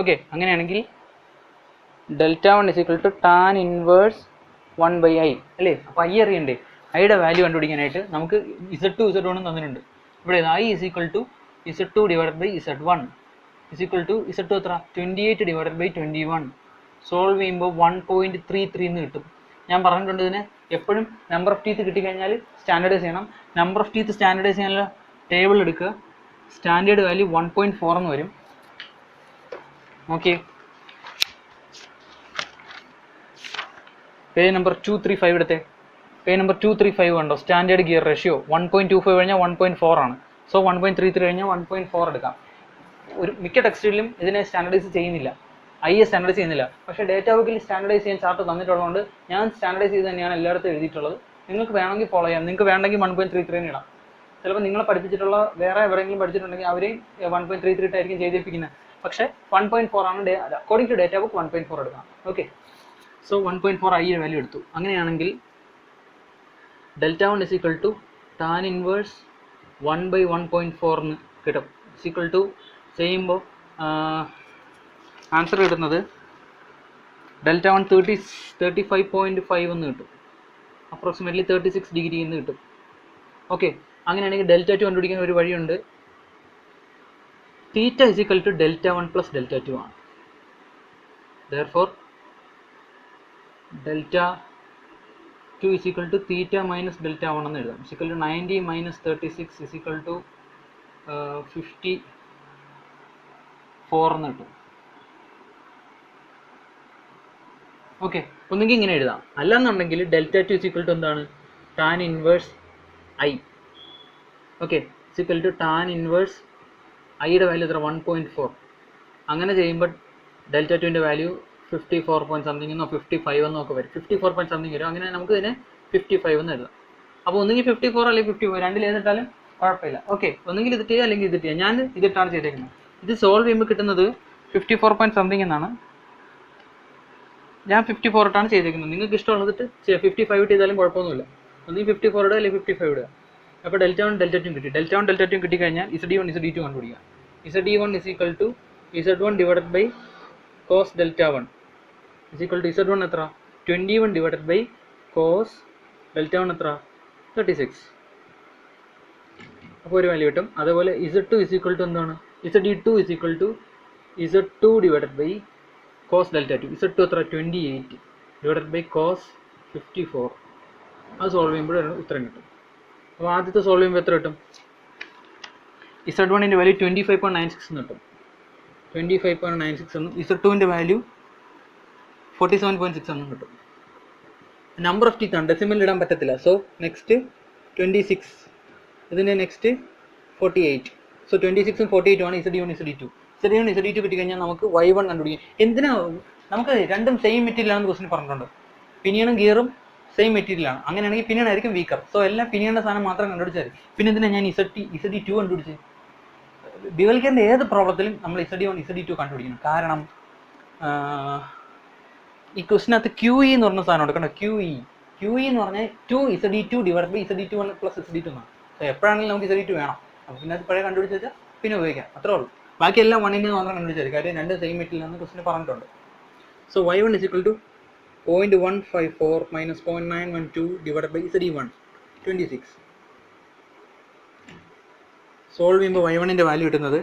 Okay, അങ്ങനെയാണെങ്കിൽ delta 1 is equal to tan inverse 1/i അല്ലേ. അപ്പോൾ ഐ അറിയണ്ടേ? ഐയുടെ വാല്യൂ കണ്ടുപിടിക്കാനായിട്ട് നമുക്ക് Z2 Z1 തന്നിട്ടുണ്ട്. ഇവിടെ i is equal to Z2 divided by Z1 is equal to Z2 എത്ര? 28 ഡിവൈഡഡ് ബൈ 21. സോൾവ് ചെയ്യുമ്പോൾ 1.33 എന്ന് കിട്ടും. ഞാൻ പറഞ്ഞിട്ടുണ്ട് ഇതിന് എപ്പോഴും നമ്പർ ഓഫ് ടീത്ത് കിട്ടിക്കഴിഞ്ഞാൽ സ്റ്റാൻഡേർഡൈസ് ചെയ്യണം. നമ്പർ ഓഫ് ടീത്ത് സ്റ്റാൻഡേർഡൈസ് ചെയ്യാനുള്ള ടേബിൾ എടുക്കുക. സ്റ്റാൻഡേർഡ് വാല്യൂ 1.4 എന്ന് വരും. ഓക്കെ, പേജ് നമ്പർ 235 എടുത്തേ. പേജ് നമ്പർ 235 കണ്ടോ, സ്റ്റാൻഡേർഡ് ഗിയർ റേഷ്യോ 1.25 കഴിഞ്ഞാൽ 1.4 ആണ്. സോ 1.33 കഴിഞ്ഞാൽ 1.4 എടുക്കാം. ഒരു മിക്ക ടെക്സ്റ്റിലും ഇതിനെ സ്റ്റാൻഡേർഡൈസ് ചെയ്യുന്നില്ല, സ്റ്റാൻഡേർഡൈസ് ചെയ്യുന്നില്ല. പക്ഷേ ഡേറ്റാ ബുക്കിൽ സ്റ്റാൻഡേർഡൈസ് ചെയ്യാൻ ചാർട്ട് തന്നിട്ടുള്ളതുകൊണ്ട് ഞാൻ സ്റ്റാൻഡേർഡൈസ് ചെയ്ത് തന്നെയാണ് എല്ലായിടത്തും എഴുതിയിട്ടുള്ളത്. നിങ്ങൾക്ക് വേണമെങ്കിൽ ഫോളോ ചെയ്യാം. നിങ്ങൾക്ക് വേണമെങ്കിൽ 1.33 ഇടാം. ചിലപ്പോൾ നിങ്ങളെ പഠിപ്പിച്ചിട്ടുള്ള വേറെ എവിടെയെങ്കിലും പഠിച്ചിട്ടുണ്ടെങ്കിൽ അവരെയും 1.33 ആയിരിക്കും ചെയ്തിരിക്കുന്നത്. പക്ഷേ 1.4 ആണ് അക്കോർഡിംഗ് ടു ഡേറ്റാ ബുക്ക് 1.4 എടുക്കാം. ഓക്കെ, സോ 1.4 ഐയുടെ വാല്യൂ എടുത്തു. അങ്ങനെയാണെങ്കിൽ delta 1 is equal to tan inverse 1/1.4 എന്ന് കിട്ടും. ഇസ് ഈക്വൽ ടു ചെയ്യുമ്പോൾ ആൻസർ കിട്ടുന്നത് ഡെൽറ്റ 1 35.5 എന്ന് കിട്ടും. അപ്രോക്സിമേറ്റ്ലി 36 ഡിഗ്രി എന്ന് കിട്ടും. ഓക്കെ, അങ്ങനെയാണെങ്കിൽ ഡെൽറ്റ 2 കണ്ടുപിടിക്കാൻ ഒരു വഴിയുണ്ട്. Theta is equal to delta 1 plus delta 2 ആണ്. Therefore delta 2 is equal to theta minus delta 1 എന്ന് എഴുതാം. Is equal to 90 minus 36 is equal to 54 എന്ന് കിട്ടും. ഓക്കെ, ഒന്നുകിൽ ഇങ്ങനെ എഴുതാം, അല്ലാന്നുണ്ടെങ്കിൽ ഡെൽറ്റ 2 ഇസ് ഈക്വൽ ടു എന്താണ്? Tan inverse I. Okay, is equal to tan inverse ഐയുടെ വാല്യൂ എത്ര? 1.4. അങ്ങനെ ചെയ്യുമ്പോൾ ഡെൽറ്റ 2ൻ്റെ വാല്യൂ 54 പോയിന്റ് സംതിങ് എന്നോ 55 എന്നോ ഒക്കെ വരും. 54 പോയിന്റ് സംതിങ് വരും. അങ്ങനെ നമുക്ക് ഇതിനെ 55 എന്ന് എഴുതാം. അപ്പോൾ ഒന്നുകിൽ 54 അല്ലെങ്കിൽ 55 രണ്ടിൽ ഏതിട്ടാലും കുഴപ്പമില്ല. ഓക്കെ, ഒന്നുകിൽ ഇത് ചെയ്യുക അല്ലെങ്കിൽ ഇത് ചെയ്യുക. ഞാൻ ഇതിട്ടാണ് ചെയ്തേക്കുന്നത്. ഇത് സോൾവ് ചെയ്യുമ്പോൾ കിട്ടുന്നത് 54 പോയിന്റ് സംതിങ് എന്നാണ്. ഞാൻ 54 ഇട്ടാണ് ചെയ്തേക്കുന്നത്. നിങ്ങൾക്ക് ഇഷ്ടമുള്ളതിട്ട് 55 ഇട്ട് ചെയ്താലും കുഴപ്പമൊന്നുമില്ല. ഒന്നുകിൽ 54 ഇടുക അല്ലെങ്കിൽ 55 ഇടുക. അപ്പോൾ ഡെൽറ്റ 1 ഡെൽറ്റ 2 കിട്ടി. ഡെൽറ്റ 1 ഡെൽറ്റ 2 കിട്ടിക്കഴിഞ്ഞാൽ ZE1 ZE2 കണ്ടുപിടിക്കുക. ZE1 is equal to Z1 divided by cos delta 1 is equal to Z1 എത്ര? 21 ഡിവൈഡഡ് ബൈ കോസ് ഡെൽറ്റ 1 എത്ര? 36. അപ്പോൾ ഒരു വാല്യൂ കിട്ടും. അതേപോലെ Z2 ഇസ് ഈക്വൽ ടു എന്താണ്? ZE2 is equal to Z2 divided by cos delta 2. Z2 എത്ര? 28 ഡിവൈഡഡ് ബൈ കോസ് 54. അത് സോൾവ് ചെയ്യുമ്പോഴാണ് ഉത്തരം കിട്ടും. അപ്പോൾ ആദ്യത്തെ സോൾവ് ചെയ്യുമ്പോൾ എത്ര കിട്ടും? Z1ൻ്റെ വാല്യൂ 25.96 എന്ന് കിട്ടും. 25.96 എന്നും Z2ൻ്റെ വാല്യൂ 47.6 എന്നും കിട്ടും. നമ്പർ ഓഫ് ടീത്ത് ആണ്, ഡെസിമൽ ഇടാൻ പറ്റത്തില്ല. സോ നെക്സ്റ്റ് 26, ഇതിൻ്റെ നെക്സ്റ്റ് 48. സോ 26ഉം 48ഉം ആണ് ZE1 ZE2. ZE1 ZE2 കിട്ടിക്കഴിഞ്ഞാൽ നമുക്ക് Y1 കണ്ടുപിടിക്കും. എന്തിനാ? നമുക്ക് രണ്ടും സെയിം മെറ്റീരിയലാണെന്ന് ക്വസ്റ്റ്യൻ പറഞ്ഞിട്ടുണ്ട്. പിനിയണും ഗിയറും സെയിം മെറ്റീരിയലാണ്. അങ്ങനെയാണെങ്കിൽ പിനിയൺ ആയിരിക്കും വീക്കർ. സോ എല്ലാം പിനിയണിൻ്റെ സാധനം മാത്രം കണ്ടുപിടിച്ചാൽ മതി. പിന്നെ എന്തിനാ ഞാൻ ZE2 കണ്ടുപിടിച്ചത്? ഡ്യുവൽ ഏത് പ്രോബ്ലത്തിലും നമ്മൾ ZE1 ZE2 കണ്ടുപിടിക്കണം. കാരണം ഈ ക്വസ്റ്റിനകത്ത് QE എന്ന് പറഞ്ഞ സാധനം എടുക്കണം. QE എന്ന് പറഞ്ഞാൽ 2 ZE2 divide by ZE2 plus ZE2 എന്നാണ്. സോ എപ്പോഴാണെങ്കിലും നമുക്ക് ZE2 വേണം. അപ്പോൾ പിന്നെ അത് പഴയ കണ്ടുപിടിച്ച് വെച്ചാൽ പിന്നെ ഉപയോഗിക്കാം, അത്രേ ഉള്ളൂ. ബാക്കിയെല്ലാം 1ൻ്റെ മാത്രം കണ്ടുപിടിച്ചാൽ കാര്യം രണ്ട് സെയിം മെറ്റീരിയലാണെന്ന് ക്വസ്റ്റിന് പറഞ്ഞിട്ടുണ്ട്. So Y1 is equal to 0.154 minus 0.912 divide by ZE1 26. Solve ചെയ്യുമ്പോൾ y1ൻ്റെ വാല്യൂ കിട്ടുന്നത്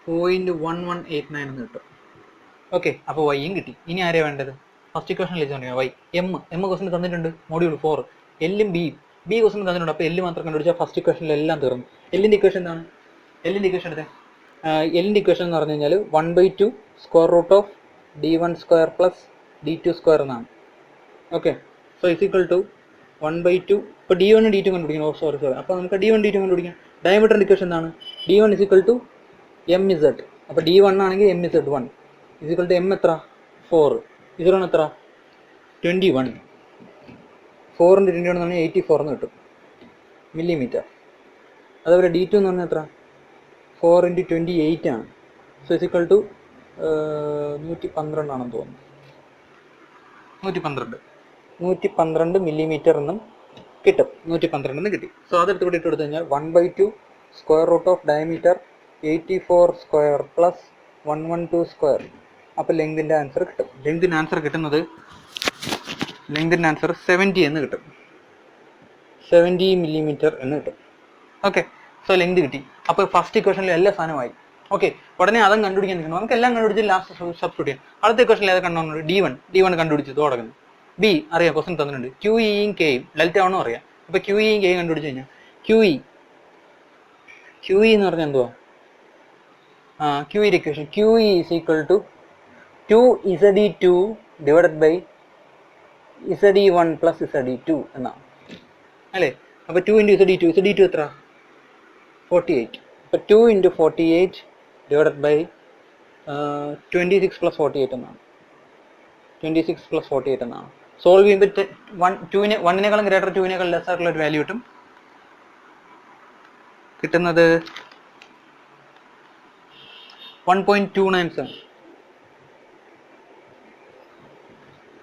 0.1189 എന്ന് കിട്ടും. ഓക്കെ, അപ്പോൾ വൈയും കിട്ടി. ഇനി ആരെയാണ് വേണ്ടത്? ഫസ്റ്റ് ഇക്വേഷനിൽ വെച്ചുകൊണ്ടിരിക്കുക വൈ. എം ക്വസ്റ്റൻ തന്നിട്ടുണ്ട് മോഡ്യൂൾ 4. എല്ലും ബി ക്വസ്റ്റൻ തന്നിട്ടുണ്ട്. അപ്പോൾ എല്ല് മാത്രം കണ്ടുപിടിച്ചാൽ ഫസ്റ്റ് ഇക്വേഷനിൽ എല്ലാം തീർന്നു. എല്ലിൻ്റെ ഇക്വേഷൻ എന്താണ്? എല്ലിൻ്റെ ഇക്വേഷൻ എടുത്തേ. എല്ലിൻ്റെ ഇക്വേഷൻ എന്ന് പറഞ്ഞു കഴിഞ്ഞാൽ 1/2 square root of d1 square plus d2 square എന്നാണ്. Okay, so is equal to 1/2. ഇപ്പോൾ d1 d2 കണ്ടുപിടിക്കണം. സോറി. അപ്പോൾ നമുക്ക് d1 d2 കണ്ടുപിടിക്കാം. ഡയമീറ്ററിൻ്റെ ഇക്വേഷൻ എന്താണ്? d1 is equal to mz. അപ്പോൾ d1 ആണെങ്കിൽ mz1 is equal to m എത്ര? 4. z1 എത്ര? 21. 4 × 21 എന്ന് പറഞ്ഞാൽ 84 എന്ന് കിട്ടും മില്ലിമീറ്റർ. അതേപോലെ d2 എന്ന് പറഞ്ഞാൽ എത്ര? 4 × 28 ആണ്. സോ ഇസ് ഈക്വൽ ടു 112 ആണെന്ന് തോന്നുന്നു. 112 മില്ലിമീറ്റർ എന്നും കിട്ടും. 112 എന്ന് കിട്ടി. സോ അതെടുത്ത് കൂടി ഇട്ട് കൊടുത്തു കഴിഞ്ഞാൽ 1/2 square root of diameter 84 square plus 112 square. അപ്പോൾ ലെങ്തിൻ്റെ ആൻസർ കിട്ടും. ലെങ്തിൻ്റെ ആൻസർ 70 എന്ന് കിട്ടും. 70 മില്ലിമീറ്റർ എന്ന് കിട്ടും. ഓക്കെ, സോ ലെങ്ത് കിട്ടി. അപ്പോൾ ഫസ്റ്റ് ഇക്വേഷനിൽ എല്ലാ സാധനമായി. ഓക്കെ, ഉടനെ അതും കണ്ടുപിടിക്കാൻ നിൽക്കണം. നമുക്ക് എല്ലാം കണ്ടുപിടിച്ച് ലാസ്റ്റ് സബ്സ്റ്റിറ്റ്യൂട്ട് ചെയ്യാം. അടുത്ത ഇക്വേഷനിൽ ഏത് കണ്ടുവന്നു? d1 കണ്ടുപിടിച്ച് തുടങ്ങുന്നു. ബി അറിയാം, ക്വസ്റ്റൻ തന്നിട്ടുണ്ട്. QEയും കെയും ഡെൽറ്റ ആണോ അറിയാം. അപ്പോൾ QEയും കെയും കണ്ടുപിടിച്ച് കഴിഞ്ഞാൽ QE എന്ന് പറഞ്ഞാൽ എന്തുവാ? QE equation QE is equal to 2ZE2 divided by ZE1 plus ZE2 എന്നാണ് അല്ലേ. അപ്പോൾ 2 × ZE2 എത്ര? 48. അപ്പോൾ 2 × 48 divided by 26 plus 48 എന്നാണ്. 26 plus 48 എന്നാണ്. സോൾവ് ചെയ്യുമ്പോൾ 1നേക്കാളും ഗ്രേറ്റർ 2നേക്കാളും ലെസ് ആയിട്ടുള്ള ഒരു വാല്യൂ കിട്ടും. കിട്ടുന്നത് 1.297.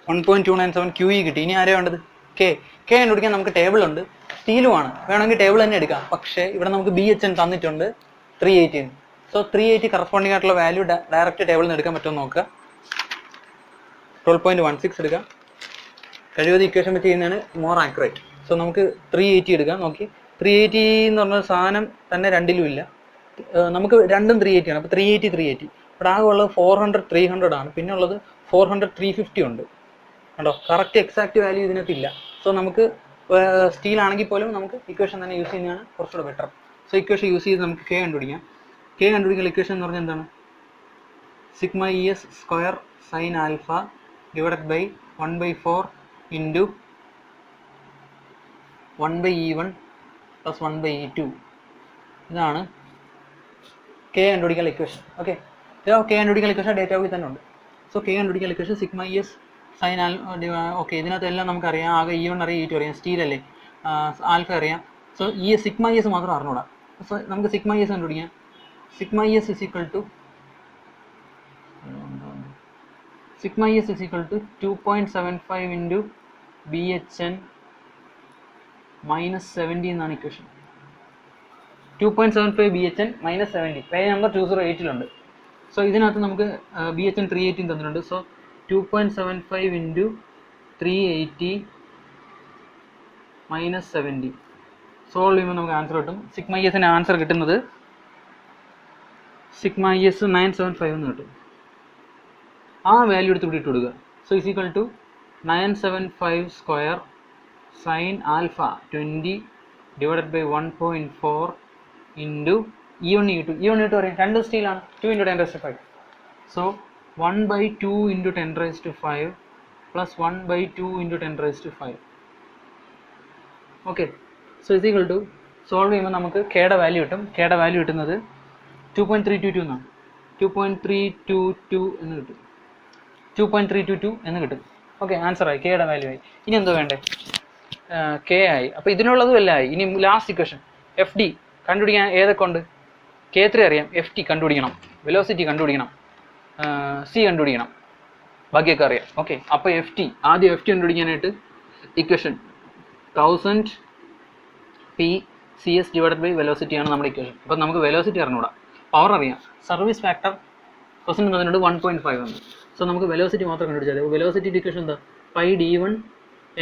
1.297 QE കിട്ടി. ഇനി ആരെയാണ് വേണ്ടത്? കെ കണ്ടുപിടിക്കാൻ നമുക്ക് ടേബിൾ ഉണ്ട്. സ്റ്റീലുമാണ്, വേണമെങ്കിൽ ടേബിൾ തന്നെ എടുക്കാം. പക്ഷേ ഇവിടെ നമുക്ക് BHN തന്നിട്ടുണ്ട് 380. സോ 380 കറസ്പോണ്ടിങ് ആയിട്ടുള്ള വാല്യൂ ഡയറക്റ്റ് ടേബിളിൽ നിന്ന് എടുക്കാൻ പറ്റുമോ നോക്കുക. 12.16 എടുക്കാം. കഴിവത് ഇക്വേഷൻ വെച്ച് ചെയ്യുന്നതാണ് മോർ ആക്യുറേറ്റ്. സോ നമുക്ക് 380 എടുക്കാം. നോക്കി, 380 എന്ന് പറഞ്ഞ സാധനം തന്നെ രണ്ടിലും ഇല്ല. നമുക്ക് രണ്ടും 380 ആണ്. അപ്പോൾ 380. ഇവിടെ ആകെ ഉള്ളത് 400 300 ആണ്. പിന്നെ ഉള്ളത് 400 350 ഉണ്ട്. കണ്ടോ, കറക്റ്റ് എക്സാക്ട് വാല്യൂ ഇതിനകത്ത് ഇല്ല. സോ നമുക്ക് സ്റ്റീൽ ആണെങ്കിൽ പോലും നമുക്ക് ഇക്വേഷൻ തന്നെ യൂസ് ചെയ്യുന്നതാണ് കുറച്ചുകൂടെ ബെറ്റർ. സോ ഇക്വേഷൻ യൂസ് ചെയ്ത് നമുക്ക് കെ കണ്ടുപിടിക്കാം. ഇക്വേഷൻ എന്ന് പറഞ്ഞാൽ എന്താണ്? Sigma ES square sine alpha divided by 1/4 into 1/E1 plus 1/E2. ഇതാണ് കെ കണ്ടുപിടിക്കാൻ ഇക്വേഷൻ. ഓക്കെ, കെ കണ്ടുപിടിക്കാൻ ഇക്വേഷൻ ഡേറ്റ ബുക്കിൽ തന്നെ ഉണ്ട്. സോ കെ കണ്ടുപിടിക്കാൻ equation sigma ES sine okay, ഇതിനകത്ത് എല്ലാം നമുക്കറിയാം. ആകെ E1 അറിയാം, E2 അറിയാം, സ്റ്റീൽ അല്ലേ, ആൽഫ അറിയാം. സോ സിഗ്മ ES മാത്രം അറിഞ്ഞൂടാ. സോ നമുക്ക് സിഗ്മ ES കണ്ടുപിടിക്കാം. Sigma ES is equal to 2.75 into BHN minus 70 എന്നാണ് equation. 2.75 BHN minus 70. Page number 208 so ഇതിനകത്ത് നമുക്ക് BHN 380 തന്നിട്ടുണ്ട്. So 2.75 into 380 minus 70. സോൾവ് ചെയ്യുമ്പോൾ നമുക്ക് ആൻസർ കിട്ടും. സിഗ്മ ESൻ്റെ ആൻസർ കിട്ടുന്നത് സിഗ്മ ES 975 എന്ന് കിട്ടും. ആ വാല്യൂ എടുത്ത് ഇവിടെ ഇട്ട് കൊടുക്കുക. So is equal to 975 square sine alpha 20 divided by 1.4 into E1 E2 പറയാം. രണ്ട് സ്റ്റീലാണ്. 2 × 10⁵. So 1/2 × 10⁵ plus 1/2 × 10⁵. Okay, so is equal to solve ചെയ്യുമ്പോൾ നമുക്ക് കെയുടെ വാല്യൂ കിട്ടും. കെയുടെ വാല്യൂ കിട്ടുന്നത് 2.322 എന്നാണ്. 2.322 എന്ന് കിട്ടും. 2.322 എന്ന് കിട്ടും. ഓക്കെ, ആൻസറായി, കെയുടെ വാല്യൂ ആയി. ഇനി എന്തോ വേണ്ടേ? കെ ആയി. അപ്പോൾ ഇതിനുള്ളതും എല്ലാം ആയി. ഇനി ലാസ്റ്റ് ഇക്വേഷൻ FD കണ്ടുപിടിക്കാൻ ഏതൊക്കെ ഉണ്ട്? K3 അറിയാം, FT കണ്ടുപിടിക്കണം, വെലോസിറ്റി കണ്ടുപിടിക്കണം, C കണ്ടുപിടിക്കണം, ബാക്കിയൊക്കെ അറിയാം. ഓക്കെ, അപ്പോൾ ആദ്യം FT കണ്ടുപിടിക്കാനായിട്ട് equation 1000 PCS divided by velocity ആണ് നമ്മുടെ ഇക്വേഷൻ. അപ്പോൾ നമുക്ക് വെലോസിറ്റി അറിഞ്ഞൂടാ, പവർ അറിയാം, സർവീസ് ഫാക്ടർ ക്വസ്റ്റൻ തന്നിട്ടുണ്ട് 1.5 ആണ്. സോ നമുക്ക് വെലോസിറ്റി മാത്രം കണ്ടുപിടിച്ചാൽ മതി. വെലോസിറ്റി ഇക്വേഷൻ എന്താ? പൈ d1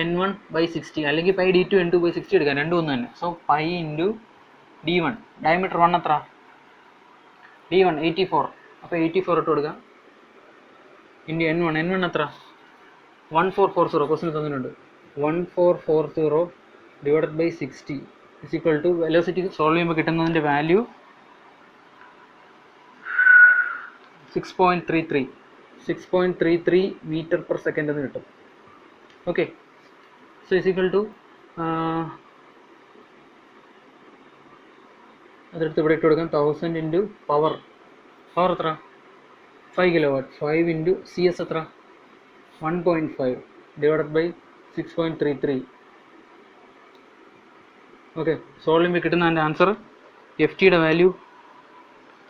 n1/60 അല്ലെങ്കിൽ പൈ d2 n2/60 എടുക്കാം, രണ്ടും ഒന്ന് തന്നെ. So pi into D1 diameter 1 എത്ര? D1 84. അപ്പോൾ 84 ഇട്ട് കൊടുക്കുക. ഇൻറ്റു N1 എത്ര? 1440. ക്വസ്റ്റ്യൻ തന്നിട്ടുണ്ട്. 1440 divided by 60 is equal to velocity solve ചെയ്യുമ്പോൾ കിട്ടുന്നതിൻ്റെ വാല്യൂ 6.33 മീറ്റർ പെർ സെക്കൻഡ് എന്ന് കിട്ടും. Okay, so is equal to അതെടുത്ത് ഇവിടെ ഇട്ട് കൊടുക്കാം. 1000 ഇൻറ്റു പവർ എത്ര? 5 കിലോവാട്ട്. 5 ഇൻറ്റു CS എത്ര? 1.5 ഡിവൈഡഡ് ബൈ 6.33. ഓക്കെ, സോൾവ് ചെയ്യുമ്പോൾ കിട്ടുന്ന അതിൻ്റെ ആൻസർ എഫ് ടിയുടെ വാല്യൂ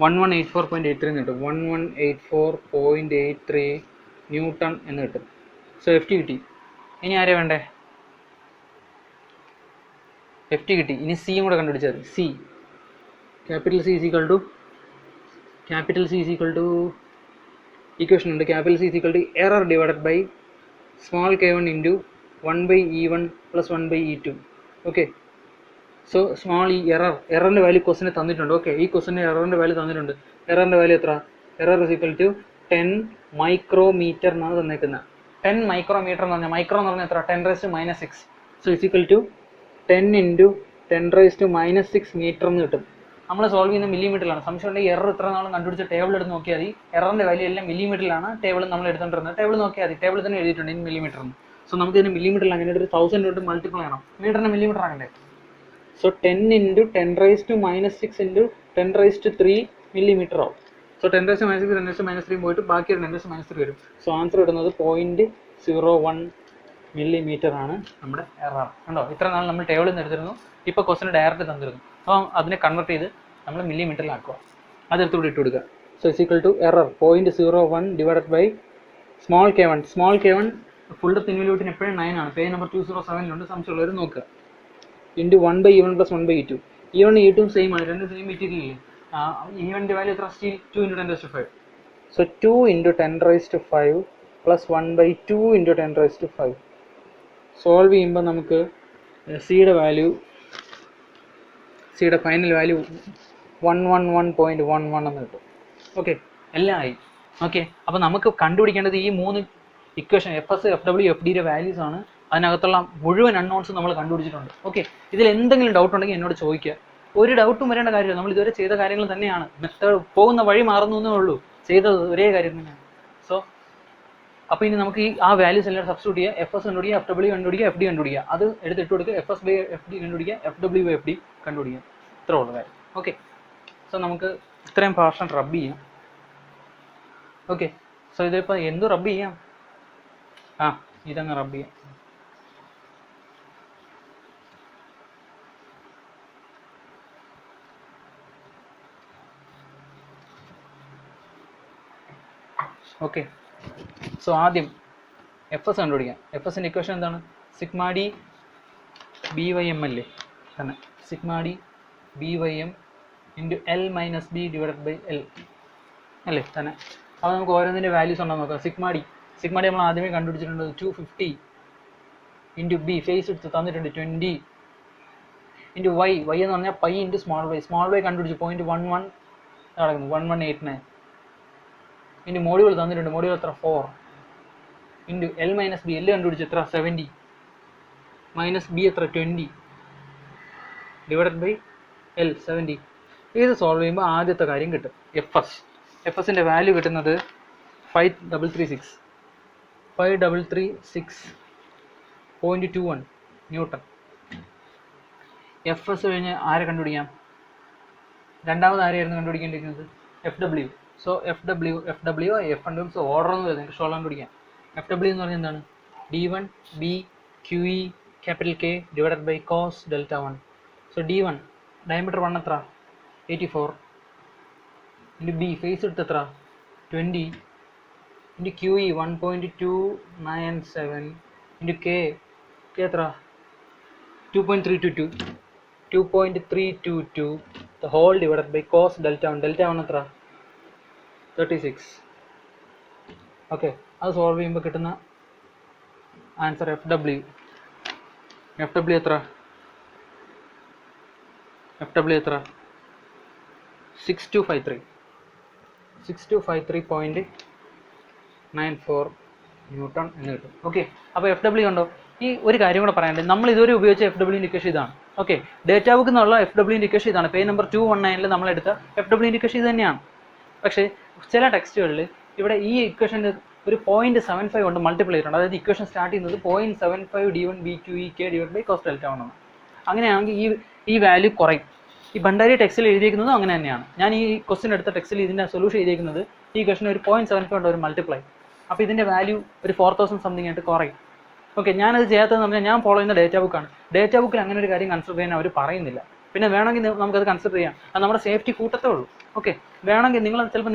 1184.83 എന്ന് കിട്ടും. 1184.83 ന്യൂട്ടൺ എന്ന് കിട്ടും. സോ എഫ് ടി കിട്ടി. ഇനി ആരെയാണ് വേണ്ടേ? എഫ് ടി കിട്ടി. ഇനി സിയും കൂടെ കണ്ടുപിടിച്ചാൽ മതി. C capital C is equal to equation ഉണ്ട്. Capital C is equal to error divided by small k1 into 1/E1 plus 1/E2. Okay, so small ഈ എററിൻ്റെ വാല്യൂ ക്വസ്റ്റിന് തന്നിട്ടുണ്ട്. ഓക്കെ, ഈ ക്വസ്റ്റിന് എററിൻ്റെ വാല്യൂ തന്നിട്ടുണ്ട്. എററിൻ്റെ വാല്യൂ എത്ര? Error is equal to 10 micrometre എന്നാണ് തന്നേക്കുന്നത്. 10 മൈക്രോമീറ്റർ എന്ന് പറഞ്ഞാൽ മൈക്രോ എന്ന് പറഞ്ഞാൽ എത്ര? 10⁻⁻6. So is equal to 10 into 10⁻⁻6 metre എന്ന് കിട്ടും. നമ്മൾ സോൾവ് ചെയ്യുന്ന മില്ലിമീറ്ററിലാണ്. സംശയം ഉണ്ടെങ്കിൽ എറർ ഇത്ര നാളും കണ്ടുപിടിച്ച ടേബിൾ എടുത്ത് നോക്കിയാൽ മതി. എററിൻ്റെ വാല്യൂ എല്ലാം മില്ലിമീറ്ററിലാണ് ടേബിൾ നമ്മൾ എടുത്തുകൊണ്ടിരുന്നത്. ടേബിൾ നോക്കിയാൽ മതി, ടേബിൾ തന്നെ എഴുതിയിട്ടുണ്ട് ഇൻ മില്ലിമീറ്റർ എന്ന്. സോ നമുക്ക് ഇതിന് മില്ലിമീറ്ററിൽ അങ്ങനെ ഒരു 1000 തൊട്ട് മൾട്ടിപ്പിൾ ചെയ്യണം. മീറ്ററിന് മില്ലിമീറ്റർ ആകണ്ടേ? സോ 10 ഇൻറ്റു 10⁻⁻6 ഇൻറ്റു 10⁻3 മില്ലിമീറ്റർ ആവും. സോ 10⁻⁻6 10⁻3 പോയിട്ട് ബാക്കി ഒരു 10⁻3 വരും. സോ ആൻസർ ഇടുന്നത് 0.01 മില്ലിമീറ്റർ ആണ് നമ്മുടെ എറർ. കണ്ടോ, ഇത്ര നാൾ നമ്മൾ ടേബിളിൽ നിന്ന് എടുത്തിരുന്നു, ഇപ്പോൾ ക്വസ്റ്റിന് ഡയറക്റ്റ് തന്നിരുന്നു. അപ്പോൾ അതിനെ കൺവേർട്ട് ചെയ്ത് നമ്മൾ മില്ലിമീറ്ററിലാക്കുക. അതെടുത്തുകൂടി ഇട്ട് കൊടുക്കുക. So is equal to error 0.01 divided by small k1. Small k1 full depth ഇൻവല്യൂട്ടിന് എപ്പോഴും 9 ആണ്. പേജ് നമ്പർ 207 സംശയമുള്ളവർ നോക്കുക. Into 1/E1 plus 1/E2. E1 E2 same ആണ്, രണ്ടും സെയിം മെറ്റീരിയൽ ഇല്ലേ? E1ൻ്റെ വാല്യൂ എത്ര? Steel 2 into 10⁻5. So 2 into 10⁻5 plus 1/2 into 10⁻5. Solve ചെയ്യുമ്പോൾ നമുക്ക് സിയുടെ ഫൈനൽ വാല്യൂ 111.11 എന്ന് കിട്ടും. ഓക്കെ, എല്ലാം ആയി. ഓക്കെ, അപ്പോൾ നമുക്ക് കണ്ടുപിടിക്കേണ്ടത് ഈ 3 ഇക്വേഷൻ FS, FW, FDയുടെ വാല്യൂസ് ആണ്. അതിനകത്തുള്ള മുഴുവൻ അൺനോൺസ് നമ്മൾ കണ്ടുപിടിച്ചിട്ടുണ്ട്. ഓക്കെ, ഇതിൽ എന്തെങ്കിലും ഡൗട്ട് ഉണ്ടെങ്കിൽ എന്നോട് ചോദിക്കുക. ഒരു ഡൗട്ടും വരേണ്ട കാര്യമില്ല. നമ്മൾ ഇതുവരെ ചെയ്ത കാര്യങ്ങൾ തന്നെയാണ്. മെത്തേഡ് പോകുന്ന വഴി മാറുന്നു എന്നേ ഉള്ളൂ. ചെയ്തത് ഒരേ കാര്യം തന്നെയാണ്. സോ അപ്പോൾ ഇനി നമുക്ക് ആ വാല്യൂസ് എല്ലാം സബ്സ്റ്റിറ്റ്യൂട്ട് ചെയ്യുക. FS കണ്ടുപിടിക്കുക, FW കണ്ടുപിടിക്കുക, FD കണ്ടുപിടിക്കുക. അത് എടുത്തിട്ട് കൊടുക്കുക. FS/FD കണ്ടുപിടിക്കുക, FW/FD കണ്ടുപിടിക്കുക. ഇത്രേ ഉള്ള കാര്യം. ഓക്കെ, സോ നമുക്ക് ഇത്രയും പോർഷൻ റബ്ബ് ചെയ്യാം. ഓക്കെ, സോ ഇതിപ്പോൾ എന്ത് റബ്ബ് ചെയ്യാം? ഇതങ്ങ് റബ്ബ് ചെയ്യാം. ഓക്കെ, സോ ആദ്യം FS കണ്ടുപിടിക്കാം. FSൻ്റെ ഇക്വേഷൻ എന്താണ്? സിഗ്മ ഡി BYM അല്ലേ? തന്നെ sigma D BYM into L minus B divided by L അല്ലേ? തന്നെ. അപ്പോൾ നമുക്ക് ഓരോന്നിൻ്റെ വാല്യൂസ് ഉണ്ടോ നോക്കാം. സിഗ്മ ഡി നമ്മൾ ആദ്യമേ കണ്ടുപിടിച്ചിട്ടുണ്ട്. 250 ഇൻറ്റു B ഫേസ് എടുത്ത് തന്നിട്ടുണ്ട് 20 ഇൻറ്റു Y എന്ന് പറഞ്ഞാൽ പൈ ഇൻറ്റു സ്മോൾ വൈ കണ്ടുപിടിച്ചു 0.11 നടക്കുന്നു 1189 ഇൻറ്റു മോഡ്യൂൾ തന്നിട്ടുണ്ട്. മോഡ്യൂൾ എത്ര? 4 into L minus B. L കണ്ടുപിടിച്ചു എത്ര? 70 മൈനസ് B എത്ര? 20 ഡിവൈഡഡ് ബൈ L 70. ഇത് സോൾവ് ചെയ്യുമ്പോൾ ആദ്യത്തെ കാര്യം കിട്ടും. FSൻ്റെ വാല്യൂ കിട്ടുന്നത് 5336.21 ന്യൂട്ടൺ. FS കഴിഞ്ഞ് ആരെ കണ്ടുപിടിക്കാം? രണ്ടാമത് ആരെയായിരുന്നു കണ്ടുപിടിക്കേണ്ടിയിരിക്കുന്നത്? FW. സോ FW F കണ്ടുപിടിച്ച് ഓർഡർ എന്ന് വരുന്നത് ഷോൾ കണ്ടുപിടിക്കാം. FW എന്ന് പറഞ്ഞാൽ എന്താണ്? D1 B QE capital K divided by cos delta 1. So D1 diameter 1 എത്ര? 84 ഇൻറ്റു B ഫേസ് എടുത്ത് എത്ര? 20 ഇൻറ്റു QE 1.297 ഇൻറ്റു K എത്ര? 2.322 the whole divided by cos delta 1 എത്ര? 36. ഓക്കെ, അത് സോൾവ് ചെയ്യുമ്പോൾ കിട്ടുന്ന ആൻസർ FW എത്ര? FW എത്ര 6253.94 ന്യൂട്ടൺ എന്ന് കിട്ടും. ഓക്കെ, അപ്പോൾ FW കണ്ടോ. ഈ ഒരു കാര്യം കൂടെ പറയാനുണ്ട്, നമ്മൾ ഇതുവരെ ഉപയോഗിച്ച FW ഇക്വേഷൻ ഇതാണ്. ഓക്കെ, ഡേറ്റാ ബുക്ക് എന്നുള്ള FW ഇക്വേഷൻ ഇതാണ്. പേജ് നമ്പർ 219 നമ്മളെടുത്ത FW ഇക്വേഷൻ ഇത് തന്നെയാണ്. പക്ഷേ ചില ടെക്സ്റ്റുകളിൽ ഇവിടെ ഈ ഇക്വേഷൻ്റെ ഒരു 0.75 കൊണ്ട് മൾട്ടിപ്ലൈ ചെയ്തിട്ടുണ്ട്. അതായത് ഇക്വേഷൻ സ്റ്റാർട്ട് ചെയ്യുന്നത് 0.75 d1 b2 ek / cos delta 1 ആണ്. അങ്ങനെയാണെങ്കിൽ ഈ വാല്യൂ കുറയും. ഈ ഭണ്ഡാരി ടെക്സ്റ്റിൽ എഴുതിയിരിക്കുന്നതും അങ്ങനെ തന്നെയാണ്. ഞാൻ ഈ ക്വസ്റ്റ്യൻ എടുത്ത ടെക്സ്റ്റിൽ ഇതിൻ്റെ സൊല്യൂഷൻ എഴുതിയിരിക്കുന്നത് ഈ ഇക്വേഷൻ ഒരു 0.75 കൊണ്ട് ഒരു മൾട്ടിപ്ലൈ. അപ്പോൾ ഇതിൻ്റെ വാല്യൂ ഒരു 4000 സംതിങ് ആയിട്ട് കുറയും. ഓക്കെ, ഞാനത് ചെയ്യാത്തതെന്ന് പറഞ്ഞാൽ ഞാൻ ഫോളോ ചെയ്യുന്ന ഡേറ്റാ ബുക്കാണ്. ഡേറ്റാ ബുക്കിൽ അങ്ങനെ ഒരു കാര്യം കൺസിഡർ ചെയ്യാൻ അവർ പറയുന്നില്ല. പിന്നെ വേണമെങ്കിൽ നമുക്കത് കൺസിഡർ ചെയ്യാം, അത് നമ്മുടെ സേഫ്റ്റി കൂട്ടത്തേ ഉള്ളൂ. ഓക്കെ, വേണമെങ്കിൽ നിങ്ങൾ ചിലപ്പോൾ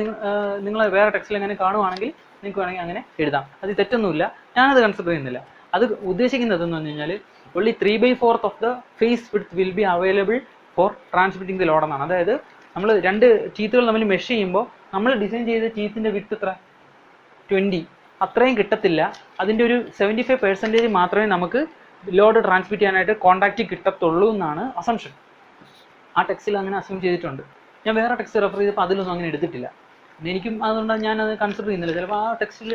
നിങ്ങൾ വേറെ ടെക്സ്റ്റിൽ എങ്ങനെ കാണുവാണെങ്കിൽ നിങ്ങൾക്ക് വേണമെങ്കിൽ അങ്ങനെ എഴുതാം, അത് തെറ്റൊന്നുമില്ല. ഞാനത് കൺസിഡർ ചെയ്യുന്നില്ല. അത് ഉദ്ദേശിക്കുന്നതെന്ന് പറഞ്ഞു കഴിഞ്ഞാൽ only 3/4 of the face width will be available for transmitting the load എന്നാണ്. അതായത് നമ്മൾ രണ്ട് ടീത്തുകൾ തമ്മിൽ മെഷ് ചെയ്യുമ്പോൾ നമ്മൾ ഡിസൈൻ ചെയ്ത ടീത്തിൻ്റെ വിഡ്ത്ത് എത്ര 20, അത്രയും കിട്ടത്തില്ല. അതിൻ്റെ ഒരു 75% മാത്രമേ നമുക്ക് ലോഡ് ട്രാൻസ്മിറ്റ് ചെയ്യാനായിട്ട് കോൺടാക്റ്റ് കിട്ടത്തുള്ളൂ എന്നാണ് അസംഷൻ. ആ ടെക്സ്റ്റിൽ അങ്ങനെ അസ്യൂം ചെയ്തിട്ടുണ്ട്. ഞാൻ വേറെ ടെക്സ്റ്റ് റെഫർ ചെയ്തപ്പോൾ അതിലൊന്നും അങ്ങനെ എടുത്തിട്ടില്ല. എനിക്കും അതുകൊണ്ടാണ് ഞാനത് കൺസിഡർ ചെയ്യുന്നില്ല. ചിലപ്പോൾ ആ ടെക്സ്റ്റിൽ